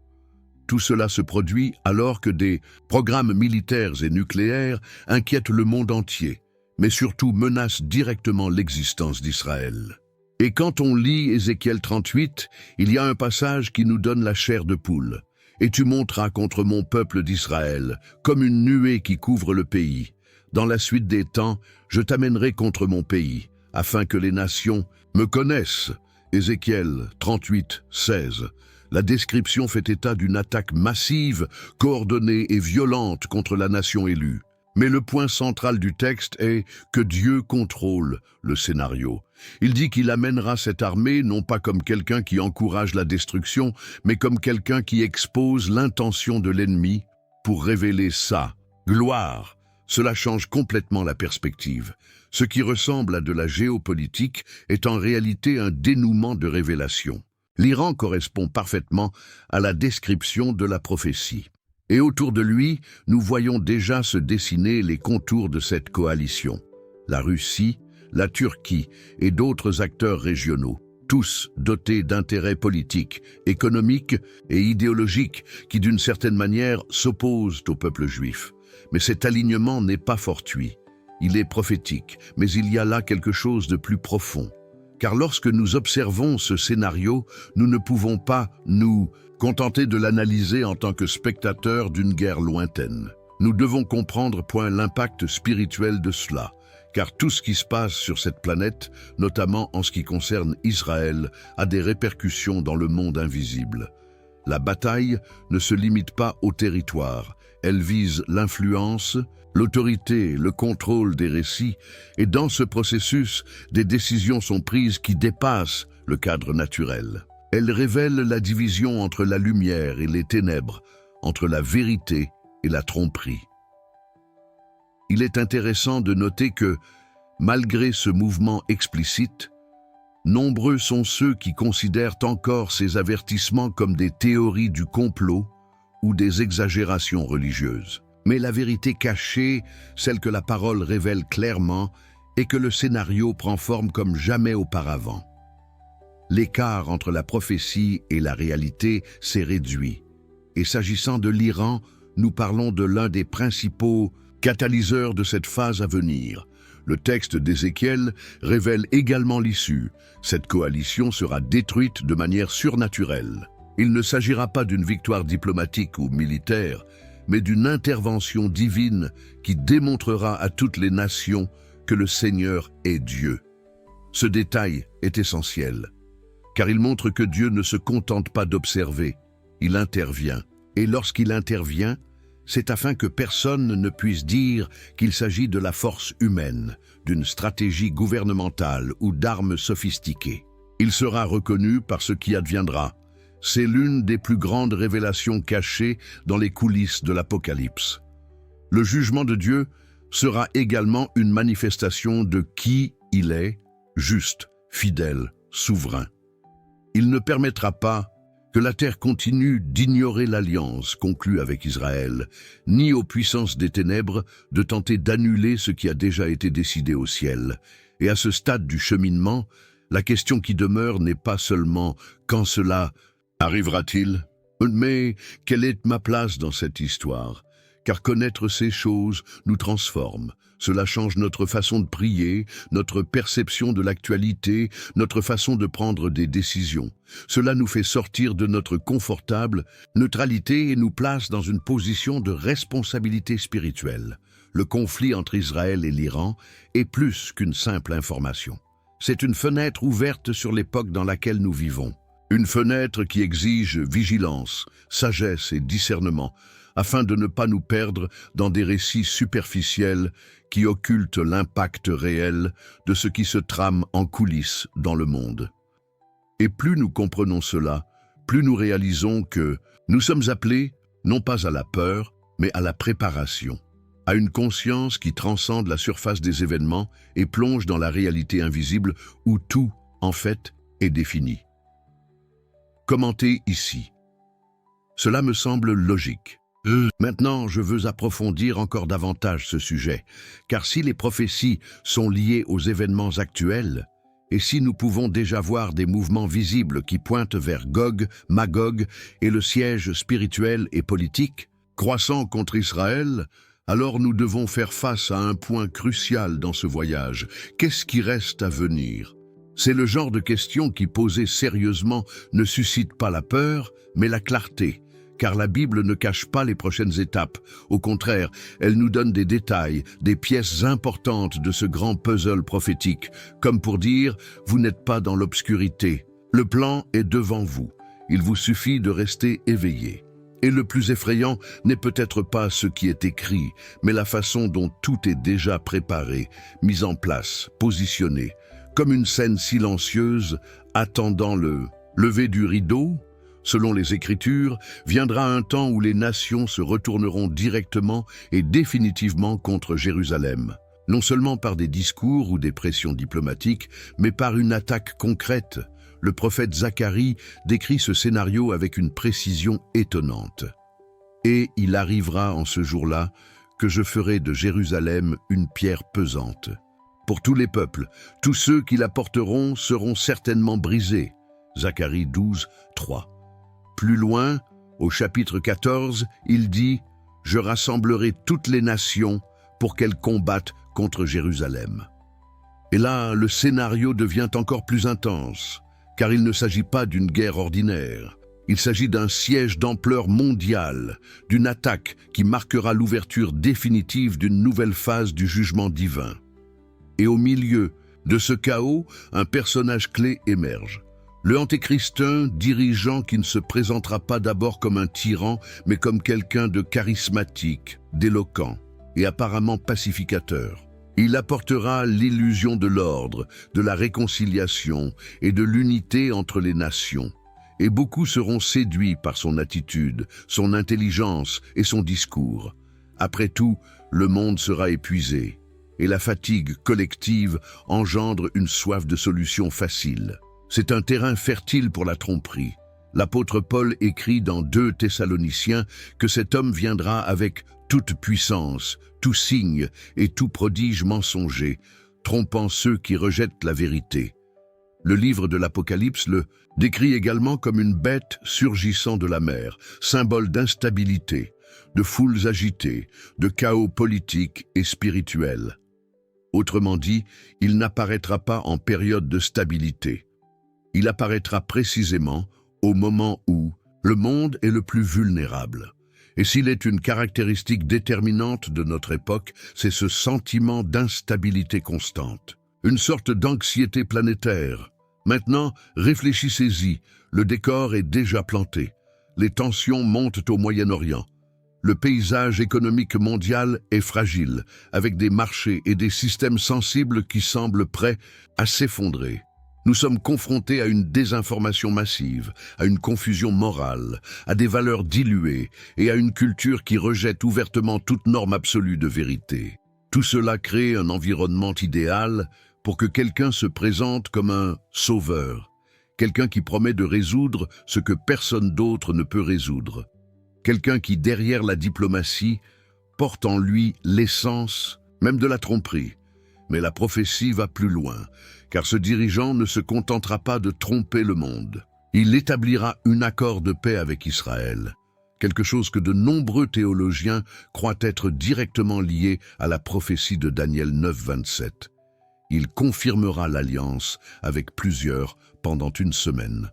Tout cela se produit alors que des programmes militaires et nucléaires inquiètent le monde entier, mais surtout menacent directement l'existence d'Israël. Et quand on lit Ézéchiel 38, il y a un passage qui nous donne la chair de poule. « Et tu monteras contre mon peuple d'Israël, comme une nuée qui couvre le pays. Dans la suite des temps, je t'amènerai contre mon pays, afin que les nations me connaissent. » Ézéchiel 38, 16. La description fait état d'une attaque massive, coordonnée et violente contre la nation élue. Mais le point central du texte est que Dieu contrôle le scénario. Il dit qu'il amènera cette armée non pas comme quelqu'un qui encourage la destruction, mais comme quelqu'un qui expose l'intention de l'ennemi pour révéler sa gloire. Cela change complètement la perspective. Ce qui ressemble à de la géopolitique est en réalité un dénouement de révélation. L'Iran correspond parfaitement à la description de la prophétie. Et autour de lui, nous voyons déjà se dessiner les contours de cette coalition. La Russie, la Turquie et d'autres acteurs régionaux, tous dotés d'intérêts politiques, économiques et idéologiques qui d'une certaine manière s'opposent au peuple juif. Mais cet alignement n'est pas fortuit. Il est prophétique, mais il y a là quelque chose de plus profond. Car lorsque nous observons ce scénario, nous ne pouvons pas nous contenter de l'analyser en tant que spectateurs d'une guerre lointaine. Nous devons comprendre l'impact spirituel de cela, car tout ce qui se passe sur cette planète, notamment en ce qui concerne Israël, a des répercussions dans le monde invisible. La bataille ne se limite pas au territoire, elle vise l'influence, l'autorité, le contrôle des récits, et dans ce processus, des décisions sont prises qui dépassent le cadre naturel. Elle révèle la division entre la lumière et les ténèbres, entre la vérité et la tromperie. Il est intéressant de noter que, malgré ce mouvement explicite, nombreux sont ceux qui considèrent encore ces avertissements comme des théories du complot ou des exagérations religieuses. Mais la vérité cachée, celle que la parole révèle clairement, est que le scénario prend forme comme jamais auparavant. L'écart entre la prophétie et la réalité s'est réduit. Et s'agissant de l'Iran, nous parlons de l'un des principaux catalyseurs de cette phase à venir. Le texte d'Ézéchiel révèle également l'issue. Cette coalition sera détruite de manière surnaturelle. Il ne s'agira pas d'une victoire diplomatique ou militaire, mais d'une intervention divine qui démontrera à toutes les nations que le Seigneur est Dieu. Ce détail est essentiel, car il montre que Dieu ne se contente pas d'observer, il intervient. Et lorsqu'il intervient, c'est afin que personne ne puisse dire qu'il s'agit de la force humaine, d'une stratégie gouvernementale ou d'armes sophistiquées. Il sera reconnu par ce qui adviendra. C'est l'une des plus grandes révélations cachées dans les coulisses de l'Apocalypse. Le jugement de Dieu sera également une manifestation de qui il est, juste, fidèle, souverain. Il ne permettra pas que la terre continue d'ignorer l'alliance conclue avec Israël, ni aux puissances des ténèbres de tenter d'annuler ce qui a déjà été décidé au ciel. Et à ce stade du cheminement, la question qui demeure n'est pas seulement « quand cela arrivera-t-il ?» mais « quelle est ma place dans cette histoire ?» Car connaître ces choses nous transforme. Cela change notre façon de prier, notre perception de l'actualité, notre façon de prendre des décisions. Cela nous fait sortir de notre confortable neutralité et nous place dans une position de responsabilité spirituelle. Le conflit entre Israël et l'Iran est plus qu'une simple information. C'est une fenêtre ouverte sur l'époque dans laquelle nous vivons. Une fenêtre qui exige vigilance, sagesse et discernement, afin de ne pas nous perdre dans des récits superficiels qui occultent l'impact réel de ce qui se trame en coulisses dans le monde. Et plus nous comprenons cela, plus nous réalisons que nous sommes appelés non pas à la peur, mais à la préparation, à une conscience qui transcende la surface des événements et plonge dans la réalité invisible où tout, en fait, est défini. Commenté ici. Cela me semble logique. Maintenant, je veux approfondir encore davantage ce sujet, car si les prophéties sont liées aux événements actuels, et si nous pouvons déjà voir des mouvements visibles qui pointent vers Gog, Magog et le siège spirituel et politique, croissant contre Israël, alors nous devons faire face à un point crucial dans ce voyage. Qu'est-ce qui reste à venir? C'est le genre de question qui, posée sérieusement, ne suscite pas la peur, mais la clarté. Car la Bible ne cache pas les prochaines étapes. Au contraire, elle nous donne des détails, des pièces importantes de ce grand puzzle prophétique, comme pour dire « vous n'êtes pas dans l'obscurité, le plan est devant vous, il vous suffit de rester éveillé ». Et le plus effrayant n'est peut-être pas ce qui est écrit, mais la façon dont tout est déjà préparé, mis en place, positionné, comme une scène silencieuse attendant le lever du rideau. Selon les Écritures, viendra un temps où les nations se retourneront directement et définitivement contre Jérusalem, non seulement par des discours ou des pressions diplomatiques, mais par une attaque concrète. Le prophète Zacharie décrit ce scénario avec une précision étonnante. « Et il arrivera en ce jour-là que je ferai de Jérusalem une pierre pesante. Pour tous les peuples, tous ceux qui la porteront seront certainement brisés. » Zacharie 12, 3. Plus loin, au chapitre 14, il dit « Je rassemblerai toutes les nations pour qu'elles combattent contre Jérusalem. » Et là, le scénario devient encore plus intense, car il ne s'agit pas d'une guerre ordinaire. Il s'agit d'un siège d'ampleur mondiale, d'une attaque qui marquera l'ouverture définitive d'une nouvelle phase du jugement divin. Et au milieu de ce chaos, un personnage clé émerge. Le Antéchrist, un dirigeant qui ne se présentera pas d'abord comme un tyran, mais comme quelqu'un de charismatique, d'éloquent et apparemment pacificateur. Il apportera l'illusion de l'ordre, de la réconciliation et de l'unité entre les nations. Et beaucoup seront séduits par son attitude, son intelligence et son discours. Après tout, le monde sera épuisé, et la fatigue collective engendre une soif de solutions faciles. C'est un terrain fertile pour la tromperie. L'apôtre Paul écrit dans 2 Thessaloniciens que cet homme viendra avec toute puissance, tout signe et tout prodige mensonger, trompant ceux qui rejettent la vérité. Le livre de l'Apocalypse le décrit également comme une bête surgissant de la mer, symbole d'instabilité, de foules agitées, de chaos politique et spirituel. Autrement dit, il n'apparaîtra pas en période de stabilité. Il apparaîtra précisément au moment où le monde est le plus vulnérable. Et s'il est une caractéristique déterminante de notre époque, c'est ce sentiment d'instabilité constante, une sorte d'anxiété planétaire. Maintenant, réfléchissez-y, le décor est déjà planté. les tensions montent au Moyen-Orient. Le paysage économique mondial est fragile, avec des marchés et des systèmes sensibles qui semblent prêts à s'effondrer. Nous sommes confrontés à une désinformation massive, à une confusion morale, à des valeurs diluées et à une culture qui rejette ouvertement toute norme absolue de vérité. Tout cela crée un environnement idéal pour que quelqu'un se présente comme un sauveur, quelqu'un qui promet de résoudre ce que personne d'autre ne peut résoudre. Quelqu'un qui, derrière la diplomatie, porte en lui l'essence, même de la tromperie. Mais la prophétie va plus loin, car ce dirigeant ne se contentera pas de tromper le monde. Il établira un accord de paix avec Israël, quelque chose que de nombreux théologiens croient être directement lié à la prophétie de Daniel 9, 27. Il confirmera l'alliance avec plusieurs pendant une semaine.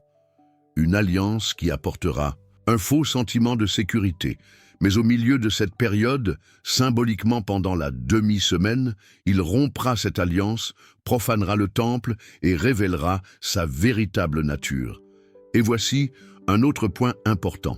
Une alliance qui apportera un faux sentiment de sécurité, mais au milieu de cette période, symboliquement pendant la demi-semaine, il rompra cette alliance, profanera le temple et révélera sa véritable nature. Et voici un autre point important.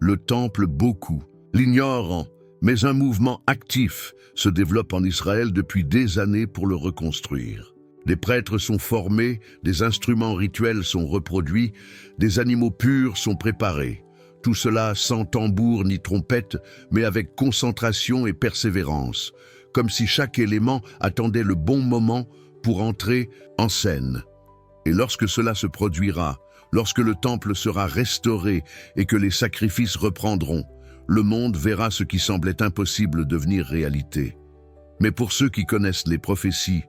Le temple, beaucoup l'ignorent, mais un mouvement actif se développe en Israël depuis des années pour le reconstruire. Des prêtres sont formés, des instruments rituels sont reproduits, des animaux purs sont préparés. Tout cela sans tambour ni trompette, mais avec concentration et persévérance, comme si chaque élément attendait le bon moment pour entrer en scène. Et lorsque cela se produira, lorsque le temple sera restauré et que les sacrifices reprendront, le monde verra ce qui semblait impossible devenir réalité. Mais pour ceux qui connaissent les prophéties,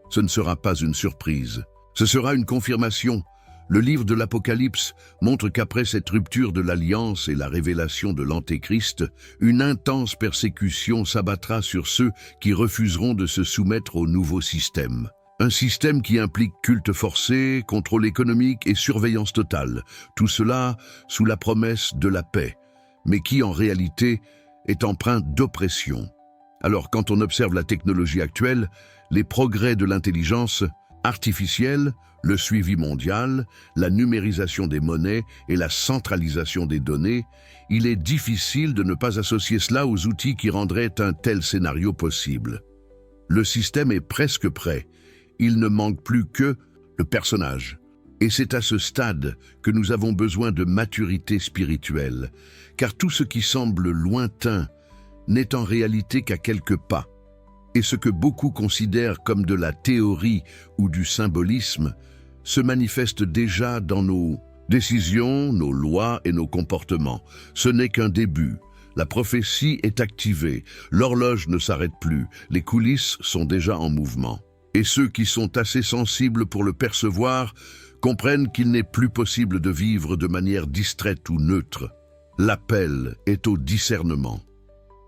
ce ne sera pas une surprise. Ce sera une confirmation. Le livre de l'Apocalypse montre qu'après cette rupture de l'alliance et la révélation de l'Antéchrist, une intense persécution s'abattra sur ceux qui refuseront de se soumettre au nouveau système. Un système qui implique culte forcé, contrôle économique et surveillance totale. Tout cela sous la promesse de la paix, mais qui en réalité est empreint d'oppression. Alors quand on observe la technologie actuelle, les progrès de l'intelligence artificielle, le suivi mondial, la numérisation des monnaies et la centralisation des données, il est difficile de ne pas associer cela aux outils qui rendraient un tel scénario possible. Le système est presque prêt. Il ne manque plus que le personnage. Et c'est à ce stade que nous avons besoin de maturité spirituelle, car tout ce qui semble lointain n'est en réalité qu'à quelques pas. Et ce que beaucoup considèrent comme de la théorie ou du symbolisme se manifeste déjà dans nos décisions, nos lois et nos comportements. Ce n'est qu'un début. La prophétie est activée, l'horloge ne s'arrête plus, les coulisses sont déjà en mouvement. Et ceux qui sont assez sensibles pour le percevoir comprennent qu'il n'est plus possible de vivre de manière distraite ou neutre. L'appel est au discernement,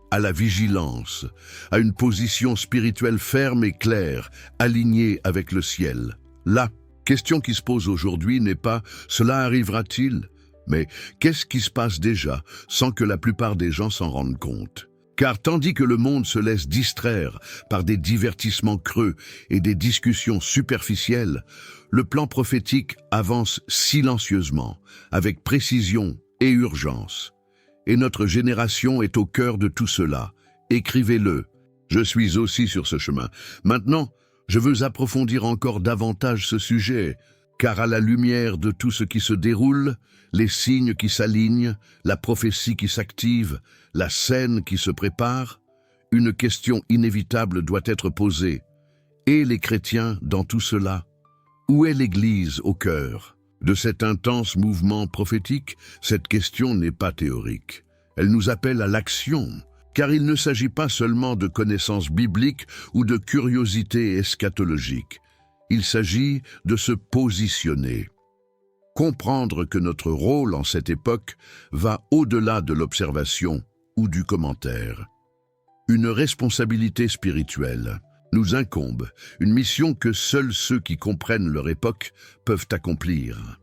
à la vigilance, à une position spirituelle ferme et claire, alignée avec le ciel. La question qui se pose aujourd'hui n'est pas « cela arrivera-t-il ?» mais « qu'est-ce qui se passe déjà ?» sans que la plupart des gens s'en rendent compte. Car tandis que le monde se laisse distraire par des divertissements creux et des discussions superficielles, le plan prophétique avance silencieusement, avec précision et urgence. Et notre génération est au cœur de tout cela. Écrivez-le. Je suis aussi sur ce chemin. Maintenant, je veux approfondir encore davantage ce sujet, car à la lumière de tout ce qui se déroule, les signes qui s'alignent, la prophétie qui s'active, la scène qui se prépare, une question inévitable doit être posée. Et les chrétiens dans tout cela? Où est l'Église au cœur de cet intense mouvement prophétique? Cette question n'est pas théorique. Elle nous appelle à l'action, car il ne s'agit pas seulement de connaissances bibliques ou de curiosité eschatologique. Il s'agit de se positionner. Comprendre que notre rôle en cette époque va au-delà de l'observation ou du commentaire. Une responsabilité spirituelle nous incombe, une mission que seuls ceux qui comprennent leur époque peuvent accomplir.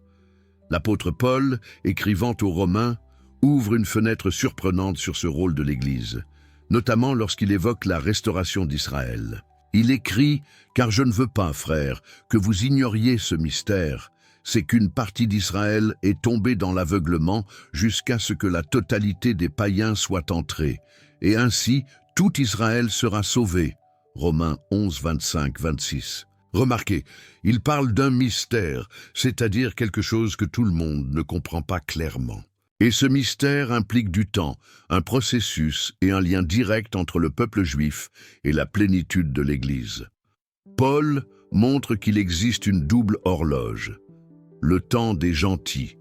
L'apôtre Paul, écrivant aux Romains, ouvre une fenêtre surprenante sur ce rôle de l'Église, notamment lorsqu'il évoque la restauration d'Israël. Il écrit « Car je ne veux pas, frères, que vous ignoriez ce mystère, c'est qu'une partie d'Israël est tombée dans l'aveuglement jusqu'à ce que la totalité des païens soit entrée. Et ainsi, tout Israël sera sauvé. Romains 11, 25, 26. Remarquez, il parle d'un mystère, c'est-à-dire quelque chose que tout le monde ne comprend pas clairement. Et ce mystère implique du temps, un processus et un lien direct entre le peuple juif et la plénitude de l'Église. Paul montre qu'il existe une double horloge. Le temps des gentils,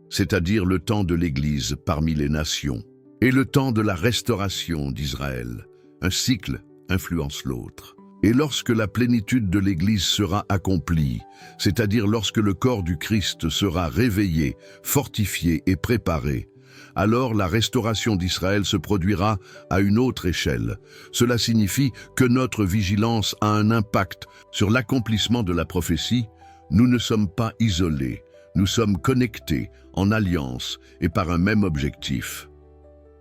c'est-à-dire le temps de l'Église parmi les nations, et le temps de la restauration d'Israël. Un cycle influence l'autre. Et lorsque la plénitude de l'Église sera accomplie, c'est-à-dire lorsque le corps du Christ sera réveillé, fortifié et préparé, alors la restauration d'Israël se produira à une autre échelle. Cela signifie que notre vigilance a un impact sur l'accomplissement de la prophétie. Nous ne sommes pas isolés, nous sommes connectés, en alliance et par un même objectif.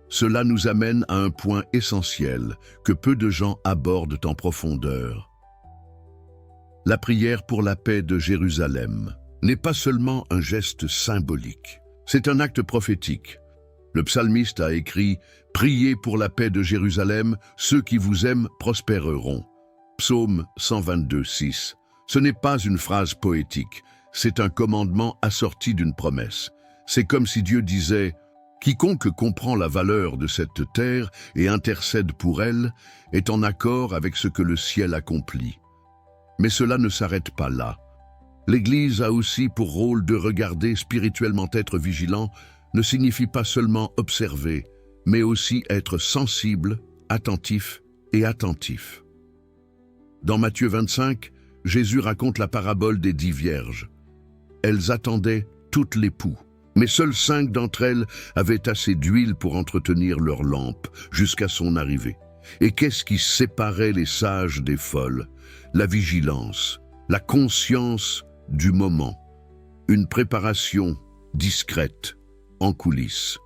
Cela nous amène à un point essentiel que peu de gens abordent en profondeur. La prière pour la paix de Jérusalem n'est pas seulement un geste symbolique, c'est un acte prophétique. Le psalmiste a écrit « Priez pour la paix de Jérusalem, ceux qui vous aiment prospéreront ». Psaume 122, 6. Ce n'est pas une phrase poétique, c'est un commandement assorti d'une promesse. C'est comme si Dieu disait « Quiconque comprend la valeur de cette terre et intercède pour elle est en accord avec ce que le ciel accomplit. » Mais cela ne s'arrête pas là. L'Église a aussi pour rôle de regarder spirituellement. Être vigilant ne signifie pas seulement observer, mais aussi être sensible, attentif et attentif. Dans Matthieu 25, Jésus raconte la parabole des 10 vierges. Elles attendaient toutes l'époux. Mais seules 5 d'entre elles avaient assez d'huile pour entretenir leur lampe jusqu'à son arrivée. Et qu'est-ce qui séparait les sages des folles? La vigilance, la conscience du moment, une préparation discrète, en coulisses.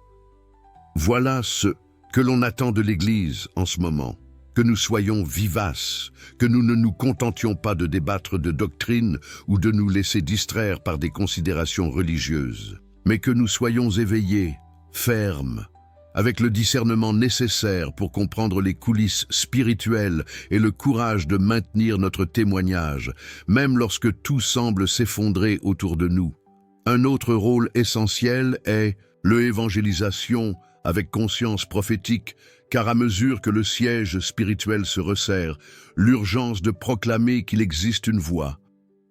Voilà ce que l'on attend de l'Église en ce moment, que nous soyons vivaces, que nous ne nous contentions pas de débattre de doctrine ou de nous laisser distraire par des considérations religieuses. Mais que nous soyons éveillés, fermes, avec le discernement nécessaire pour comprendre les coulisses spirituelles et le courage de maintenir notre témoignage, même lorsque tout semble s'effondrer autour de nous. Un autre rôle essentiel est l'évangélisation avec conscience prophétique, car à mesure que le siège spirituel se resserre, l'urgence de proclamer qu'il existe une voie,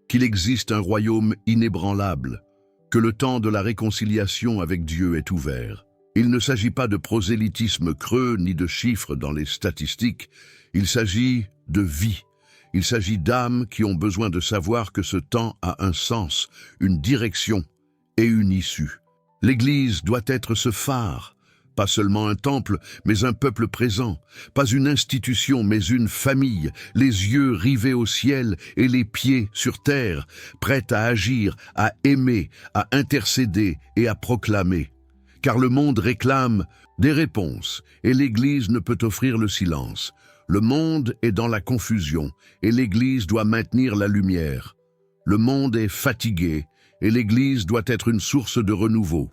qu'il existe un royaume inébranlable, que le temps de la réconciliation avec Dieu est ouvert. Il ne s'agit pas de prosélytisme creux ni de chiffres dans les statistiques, il s'agit de vie. Il s'agit d'âmes qui ont besoin de savoir que ce temps a un sens, une direction et une issue. L'Église doit être ce phare, pas seulement un temple, mais un peuple présent, pas une institution, mais une famille, les yeux rivés au ciel et les pieds sur terre, prête à agir, à aimer, à intercéder et à proclamer. Car le monde réclame des réponses et l'Église ne peut offrir le silence. Le monde est dans la confusion et l'Église doit maintenir la lumière. Le monde est fatigué et l'Église doit être une source de renouveau.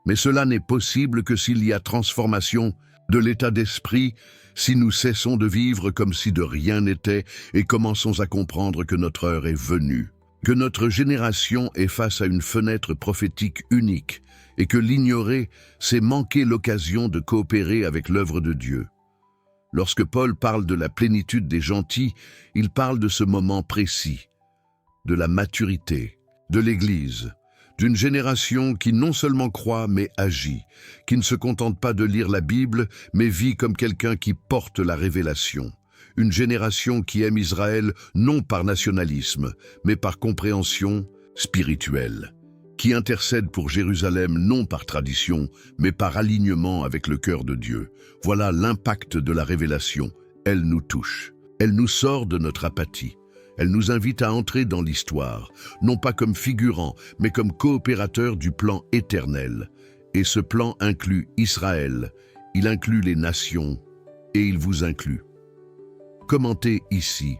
Mais cela n'est possible que s'il y a transformation de l'état d'esprit, si nous cessons de vivre comme si de rien n'était et commençons à comprendre que notre heure est venue, que notre génération est face à une fenêtre prophétique unique et que l'ignorer, c'est manquer l'occasion de coopérer avec l'œuvre de Dieu. Lorsque Paul parle de la plénitude des gentils, il parle de ce moment précis, de la maturité, de l'Église, d'une génération qui non seulement croit mais agit, qui ne se contente pas de lire la Bible mais vit comme quelqu'un qui porte la révélation. Une génération qui aime Israël non par nationalisme mais par compréhension spirituelle, qui intercède pour Jérusalem non par tradition mais par alignement avec le cœur de Dieu. Voilà l'impact de la révélation. Elle nous touche, elle nous sort de notre apathie. Elle nous invite à entrer dans l'histoire, non pas comme figurants, mais comme coopérateurs du plan éternel. Et ce plan inclut Israël, il inclut les nations, et il vous inclut. Commentez ici.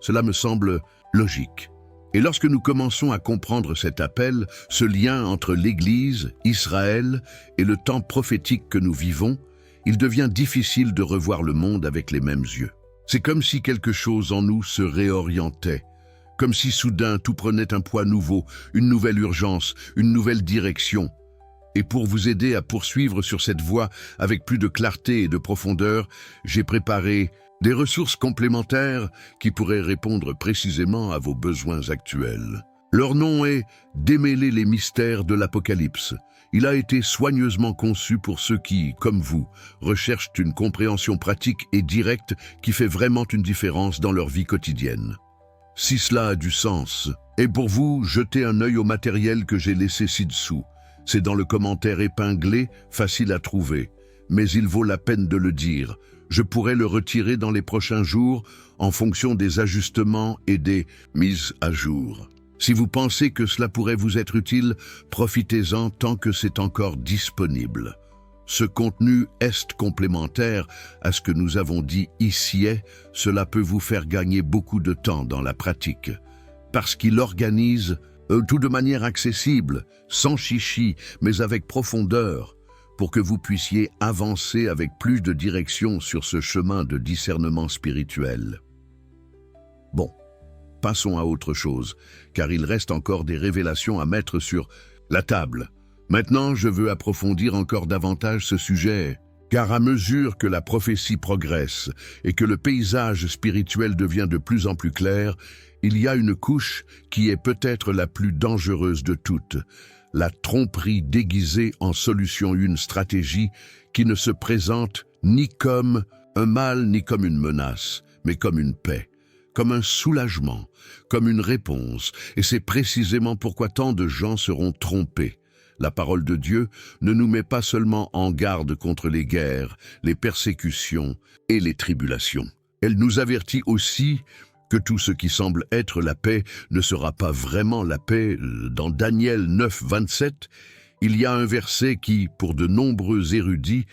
Cela me semble logique. Et lorsque nous commençons à comprendre cet appel, ce lien entre l'Église, Israël et le temps prophétique que nous vivons, il devient difficile de revoir le monde avec les mêmes yeux. C'est comme si quelque chose en nous se réorientait, comme si soudain tout prenait un poids nouveau, une nouvelle urgence, une nouvelle direction. Et pour vous aider à poursuivre sur cette voie avec plus de clarté et de profondeur, j'ai préparé des ressources complémentaires qui pourraient répondre précisément à vos besoins actuels. Leur nom est « Démêler les mystères de l'Apocalypse ». Il a été soigneusement conçu pour ceux qui, comme vous, recherchent une compréhension pratique et directe qui fait vraiment une différence dans leur vie quotidienne. Si cela a du sens, et pour vous, jetez un œil au matériel que j'ai laissé ci-dessous. C'est dans le commentaire épinglé, facile à trouver, mais il vaut la peine de le dire. Je pourrais le retirer dans les prochains jours en fonction des ajustements et des mises à jour. Si vous pensez que cela pourrait vous être utile, profitez-en tant que c'est encore disponible. Ce contenu est complémentaire à ce que nous avons dit ici. Cela peut vous faire gagner beaucoup de temps dans la pratique, parce qu'il organise tout de manière accessible, sans chichi, mais avec profondeur, pour que vous puissiez avancer avec plus de direction sur ce chemin de discernement spirituel. Bon, passons à autre chose, car il reste encore des révélations à mettre sur la table. Maintenant, je veux approfondir encore davantage ce sujet, car à mesure que la prophétie progresse et que le paysage spirituel devient de plus en plus clair, il y a une couche qui est peut-être la plus dangereuse de toutes, la tromperie déguisée en solution, une stratégie qui ne se présente ni comme un mal ni comme une menace, mais comme une paix, comme un soulagement, comme une réponse. Et c'est précisément pourquoi tant de gens seront trompés. La parole de Dieu ne nous met pas seulement en garde contre les guerres, les persécutions et les tribulations. Elle nous avertit aussi que tout ce qui semble être la paix ne sera pas vraiment la paix. Dans Daniel 9, 27, il y a un verset qui, pour de nombreux érudits,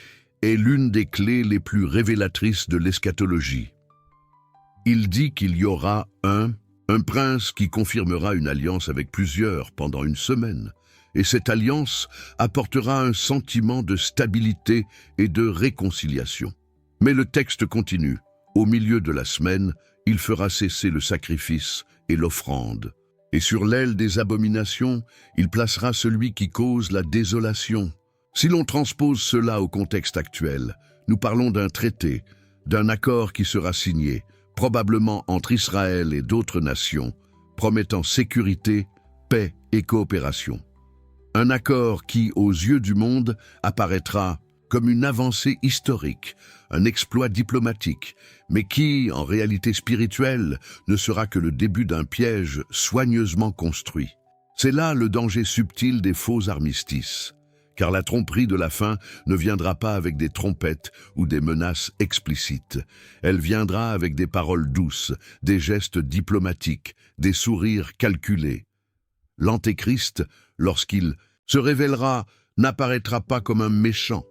est l'une des clés les plus révélatrices de l'eschatologie. Il dit qu'il y aura un prince qui confirmera une alliance avec plusieurs pendant une semaine, et cette alliance apportera un sentiment de stabilité et de réconciliation. Mais le texte continue. Au milieu de la semaine, il fera cesser le sacrifice et l'offrande. Et sur l'aile des abominations, il placera celui qui cause la désolation. Si l'on transpose cela au contexte actuel, nous parlons d'un traité, d'un accord qui sera signé, probablement entre Israël et d'autres nations, promettant sécurité, paix et coopération. Un accord qui, aux yeux du monde, apparaîtra comme une avancée historique, un exploit diplomatique, mais qui, en réalité spirituelle, ne sera que le début d'un piège soigneusement construit. C'est là le danger subtil des faux armistices, car la tromperie de la fin ne viendra pas avec des trompettes ou des menaces explicites. Elle viendra avec des paroles douces, des gestes diplomatiques, des sourires calculés. L'Antéchrist, lorsqu'il se révélera, n'apparaîtra pas comme un méchant.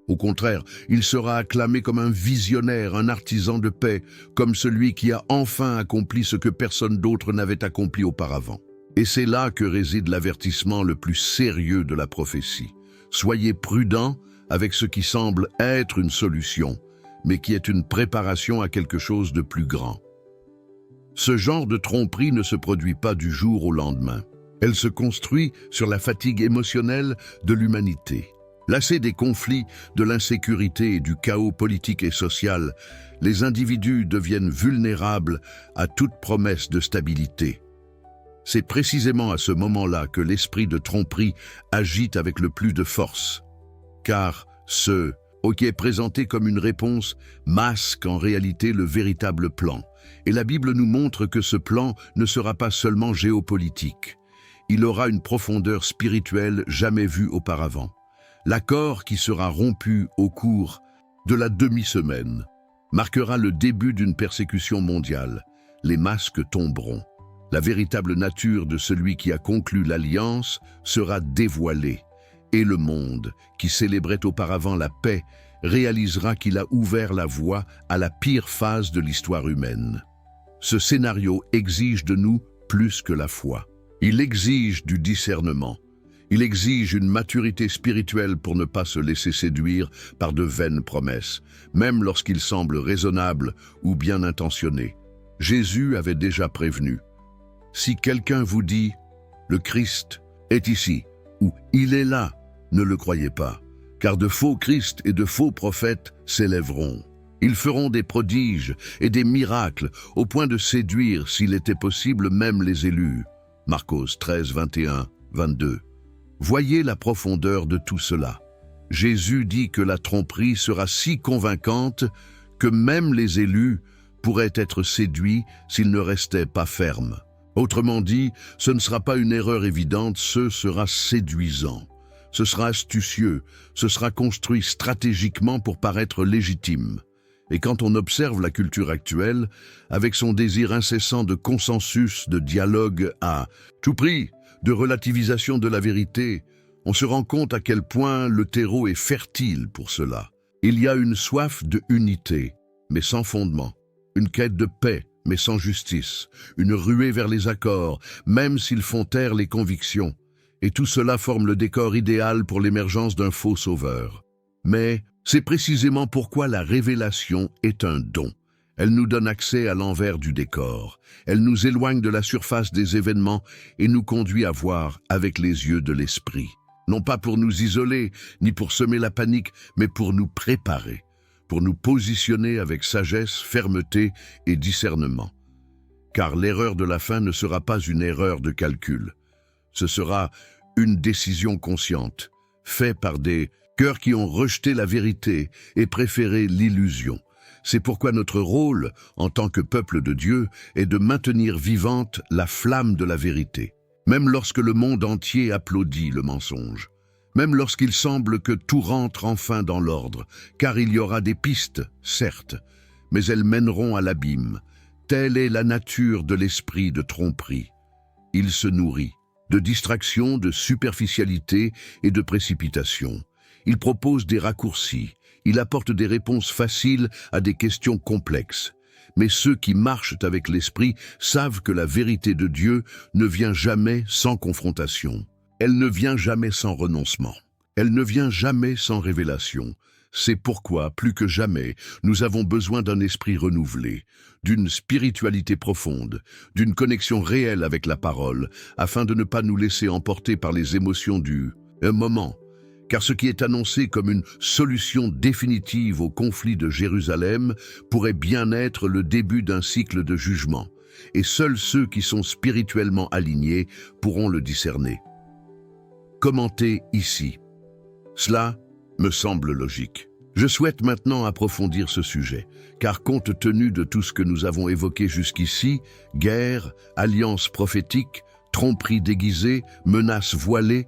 Au contraire, il sera acclamé comme un visionnaire, un artisan de paix, comme celui qui a enfin accompli ce que personne d'autre n'avait accompli auparavant. Et c'est là que réside l'avertissement le plus sérieux de la prophétie. Soyez prudents avec ce qui semble être une solution, mais qui est une préparation à quelque chose de plus grand. Ce genre de tromperie ne se produit pas du jour au lendemain. Elle se construit sur la fatigue émotionnelle de l'humanité. Lassés des conflits, de l'insécurité et du chaos politique et social, les individus deviennent vulnérables à toute promesse de stabilité. C'est précisément à ce moment-là que l'esprit de tromperie agit avec le plus de force. Car ce qui est présenté comme une réponse masque en réalité le véritable plan. Et la Bible nous montre que ce plan ne sera pas seulement géopolitique. Il aura une profondeur spirituelle jamais vue auparavant. L'accord qui sera rompu au cours de la demi-semaine marquera le début d'une persécution mondiale. Les masques tomberont. La véritable nature de celui qui a conclu l'alliance sera dévoilée. Et le monde, qui célébrait auparavant la paix, réalisera qu'il a ouvert la voie à la pire phase de l'histoire humaine. Ce scénario exige de nous plus que la foi. Il exige du discernement. Il exige une maturité spirituelle pour ne pas se laisser séduire par de vaines promesses, même lorsqu'ils semblent raisonnables ou bien intentionnés. Jésus avait déjà prévenu. Si quelqu'un vous dit « Le Christ est ici » ou « Il est là », ne le croyez pas, car de faux Christ et de faux prophètes s'élèveront. Ils feront des prodiges et des miracles au point de séduire, s'il était possible, même les élus. Marcos 13, 21, 22. Voyez la profondeur de tout cela. Jésus dit que la tromperie sera si convaincante que même les élus pourraient être séduits s'ils ne restaient pas fermes. Autrement dit, ce ne sera pas une erreur évidente, ce sera séduisant. Ce sera astucieux, ce sera construit stratégiquement pour paraître légitime. Et quand on observe la culture actuelle, avec son désir incessant de consensus, de dialogue à tout prix, de relativisation de la vérité, on se rend compte à quel point le terreau est fertile pour cela. Il y a une soif de unité, mais sans fondement, une quête de paix, mais sans justice, une ruée vers les accords, même s'ils font taire les convictions. Et tout cela forme le décor idéal pour l'émergence d'un faux sauveur. Mais c'est précisément pourquoi la révélation est un don. Elle nous donne accès à l'envers du décor. Elle nous éloigne de la surface des événements et nous conduit à voir avec les yeux de l'esprit. Non pas pour nous isoler, ni pour semer la panique, mais pour nous préparer, pour nous positionner avec sagesse, fermeté et discernement. Car l'erreur de la fin ne sera pas une erreur de calcul. Ce sera une décision consciente, faite par des cœurs qui ont rejeté la vérité et préféré l'illusion. C'est pourquoi notre rôle, en tant que peuple de Dieu, est de maintenir vivante la flamme de la vérité. Même lorsque le monde entier applaudit le mensonge. Même lorsqu'il semble que tout rentre enfin dans l'ordre, car il y aura des pistes, certes, mais elles mèneront à l'abîme. Telle est la nature de l'esprit de tromperie. Il se nourrit de distraction, de superficialité et de précipitation. Il propose des raccourcis, il apporte des réponses faciles à des questions complexes. Mais ceux qui marchent avec l'esprit savent que la vérité de Dieu ne vient jamais sans confrontation. Elle ne vient jamais sans renoncement. Elle ne vient jamais sans révélation. C'est pourquoi, plus que jamais, nous avons besoin d'un esprit renouvelé, d'une spiritualité profonde, d'une connexion réelle avec la parole, afin de ne pas nous laisser emporter par les émotions du moment. Car ce qui est annoncé comme une solution définitive au conflit de Jérusalem pourrait bien être le début d'un cycle de jugement, et seuls ceux qui sont spirituellement alignés pourront le discerner. Commentez ici. Cela me semble logique. Je souhaite maintenant approfondir ce sujet, car compte tenu de tout ce que nous avons évoqué jusqu'ici, guerre, alliances prophétiques, tromperies déguisées, menaces voilées,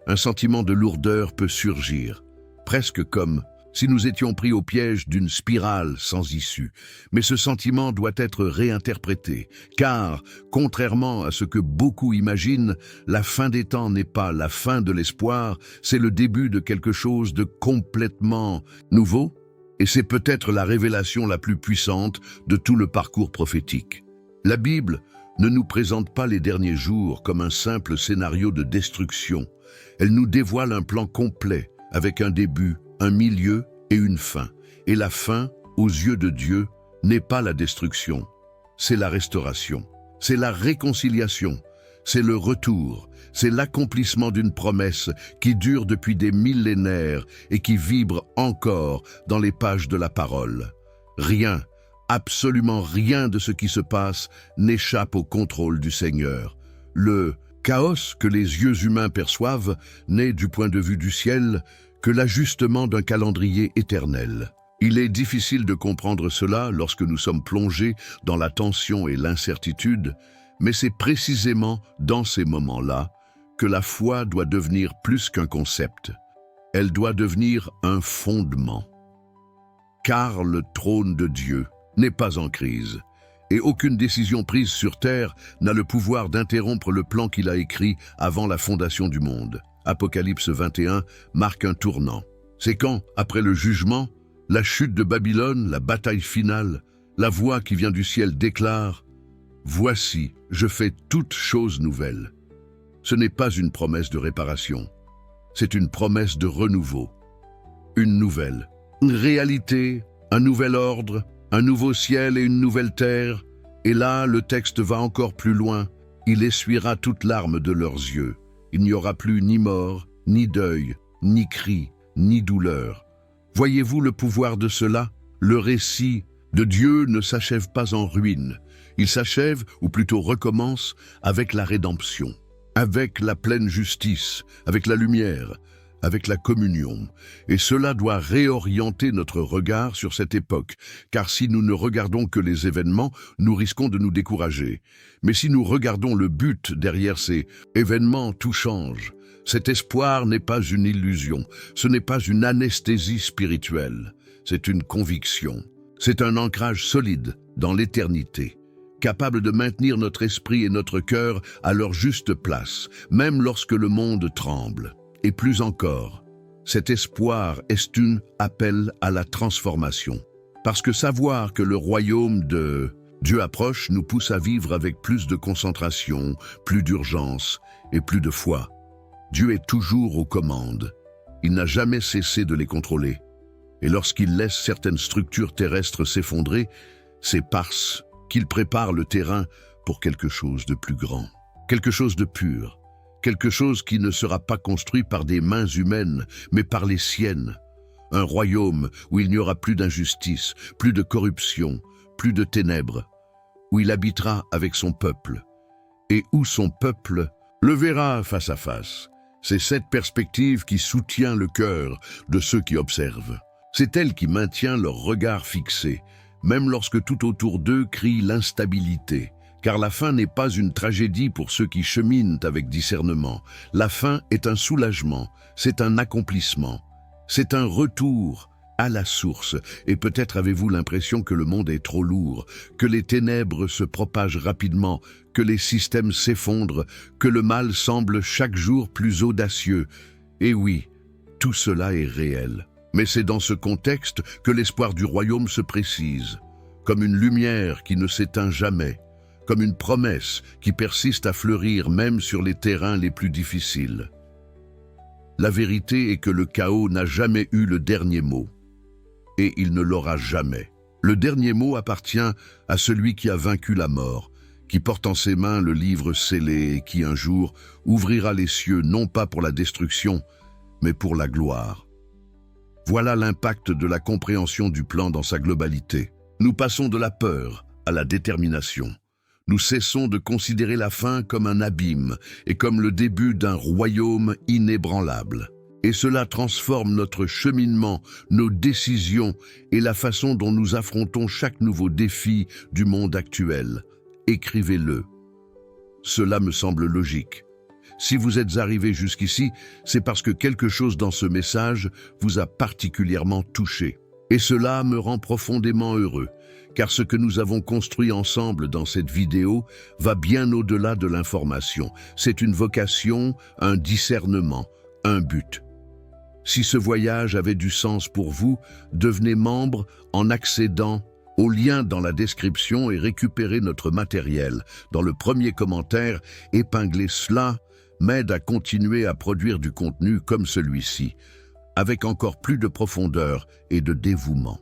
un sentiment de lourdeur peut surgir, presque comme si nous étions pris au piège d'une spirale sans issue. Mais ce sentiment doit être réinterprété, car, contrairement à ce que beaucoup imaginent, la fin des temps n'est pas la fin de l'espoir, c'est le début de quelque chose de complètement nouveau, et c'est peut-être la révélation la plus puissante de tout le parcours prophétique. La Bible ne nous présente pas les derniers jours comme un simple scénario de destruction. Elle nous dévoile un plan complet, avec un début, un milieu et une fin. Et la fin, aux yeux de Dieu, n'est pas la destruction, c'est la restauration, c'est la réconciliation, c'est le retour, c'est l'accomplissement d'une promesse qui dure depuis des millénaires et qui vibre encore dans les pages de la parole. Rien, absolument rien de ce qui se passe n'échappe au contrôle du Seigneur. Le chaos que les yeux humains perçoivent n'est, du point de vue du ciel, que l'ajustement d'un calendrier éternel. Il est difficile de comprendre cela lorsque nous sommes plongés dans la tension et l'incertitude, mais c'est précisément dans ces moments-là que la foi doit devenir plus qu'un concept. Elle doit devenir un fondement. Car le trône de Dieu n'est pas en crise. Et aucune décision prise sur terre n'a le pouvoir d'interrompre le plan qu'il a écrit avant la fondation du monde. Apocalypse 21 marque un tournant. C'est quand, après le jugement, la chute de Babylone, la bataille finale, la voix qui vient du ciel déclare « Voici, je fais toutes choses nouvelles. Ce n'est pas une promesse de réparation, c'est une promesse de renouveau. Une nouvelle réalité, un nouvel ordre, un nouveau ciel et une nouvelle terre. Et là, le texte va encore plus loin. Il essuiera toute larme de leurs yeux. Il n'y aura plus ni mort, ni deuil, ni cri, ni douleur. Voyez-vous le pouvoir de cela? Le récit de Dieu ne s'achève pas en ruine. Il s'achève, ou plutôt recommence, avec la rédemption, avec la pleine justice, avec la lumière, avec la communion. Et cela doit réorienter notre regard sur cette époque, car si nous ne regardons que les événements, nous risquons de nous décourager. Mais si nous regardons le but derrière ces événements, tout change. Cet espoir n'est pas une illusion, ce n'est pas une anesthésie spirituelle, c'est une conviction. C'est un ancrage solide dans l'éternité, capable de maintenir notre esprit et notre cœur à leur juste place, même lorsque le monde tremble. Et plus encore, cet espoir est un appel à la transformation. Parce que savoir que le royaume de Dieu approche nous pousse à vivre avec plus de concentration, plus d'urgence et plus de foi. Dieu est toujours aux commandes. Il n'a jamais cessé de les contrôler. Et lorsqu'il laisse certaines structures terrestres s'effondrer, c'est parce qu'il prépare le terrain pour quelque chose de plus grand, quelque chose de pur. Quelque chose qui ne sera pas construit par des mains humaines, mais par les siennes. Un royaume où il n'y aura plus d'injustice, plus de corruption, plus de ténèbres, où il habitera avec son peuple, et où son peuple le verra face à face. C'est cette perspective qui soutient le cœur de ceux qui observent. C'est elle qui maintient leur regard fixé, même lorsque tout autour d'eux crie l'instabilité. Car la fin n'est pas une tragédie pour ceux qui cheminent avec discernement. La fin est un soulagement, c'est un accomplissement, c'est un retour à la source. Et peut-être avez-vous l'impression que le monde est trop lourd, que les ténèbres se propagent rapidement, que les systèmes s'effondrent, que le mal semble chaque jour plus audacieux. Et oui, tout cela est réel. Mais c'est dans ce contexte que l'espoir du royaume se précise, comme une lumière qui ne s'éteint jamais, comme une promesse qui persiste à fleurir même sur les terrains les plus difficiles. La vérité est que le chaos n'a jamais eu le dernier mot, et il ne l'aura jamais. Le dernier mot appartient à celui qui a vaincu la mort, qui porte en ses mains le livre scellé et qui un jour ouvrira les cieux non pas pour la destruction, mais pour la gloire. Voilà l'impact de la compréhension du plan dans sa globalité. Nous passons de la peur à la détermination. Nous cessons de considérer la fin comme un abîme et comme le début d'un royaume inébranlable. Et cela transforme notre cheminement, nos décisions et la façon dont nous affrontons chaque nouveau défi du monde actuel. Écrivez-le. Cela me semble logique. Si vous êtes arrivé jusqu'ici, c'est parce que quelque chose dans ce message vous a particulièrement touché. Et cela me rend profondément heureux. Car ce que nous avons construit ensemble dans cette vidéo va bien au-delà de l'information. C'est une vocation, un discernement, un but. Si ce voyage avait du sens pour vous, devenez membre en accédant au lien dans la description et récupérez notre matériel. Dans le premier commentaire, épinglez cela m'aide à continuer à produire du contenu comme celui-ci, avec encore plus de profondeur et de dévouement.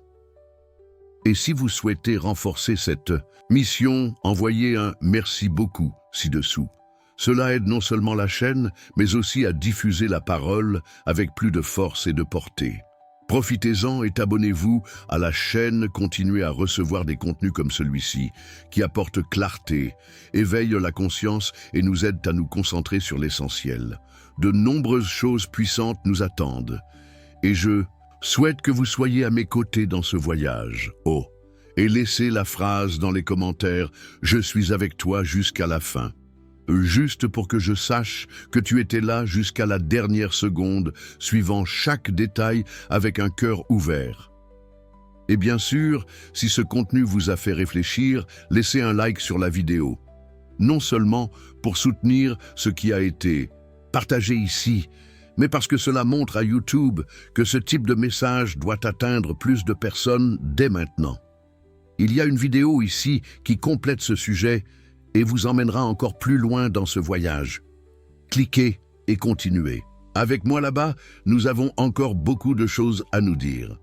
Et si vous souhaitez renforcer cette mission, envoyez un « merci beaucoup » ci-dessous. Cela aide non seulement la chaîne, mais aussi à diffuser la parole avec plus de force et de portée. Profitez-en et abonnez-vous à la chaîne, continuez à recevoir des contenus comme celui-ci, qui apportent clarté, éveillent la conscience et nous aident à nous concentrer sur l'essentiel. De nombreuses choses puissantes nous attendent. Et je souhaite que vous soyez à mes côtés dans ce voyage. Oh, et laissez la phrase dans les commentaires « Je suis avec toi jusqu'à la fin ». Juste pour que je sache que tu étais là jusqu'à la dernière seconde, suivant chaque détail avec un cœur ouvert. Et bien sûr, si ce contenu vous a fait réfléchir, laissez un like sur la vidéo. Non seulement pour soutenir ce qui a été partagé ici, mais parce que cela montre à YouTube que ce type de message doit atteindre plus de personnes dès maintenant. Il y a une vidéo ici qui complète ce sujet, et vous emmènera encore plus loin dans ce voyage. Cliquez et continuez. Avec moi là-bas, nous avons encore beaucoup de choses à nous dire.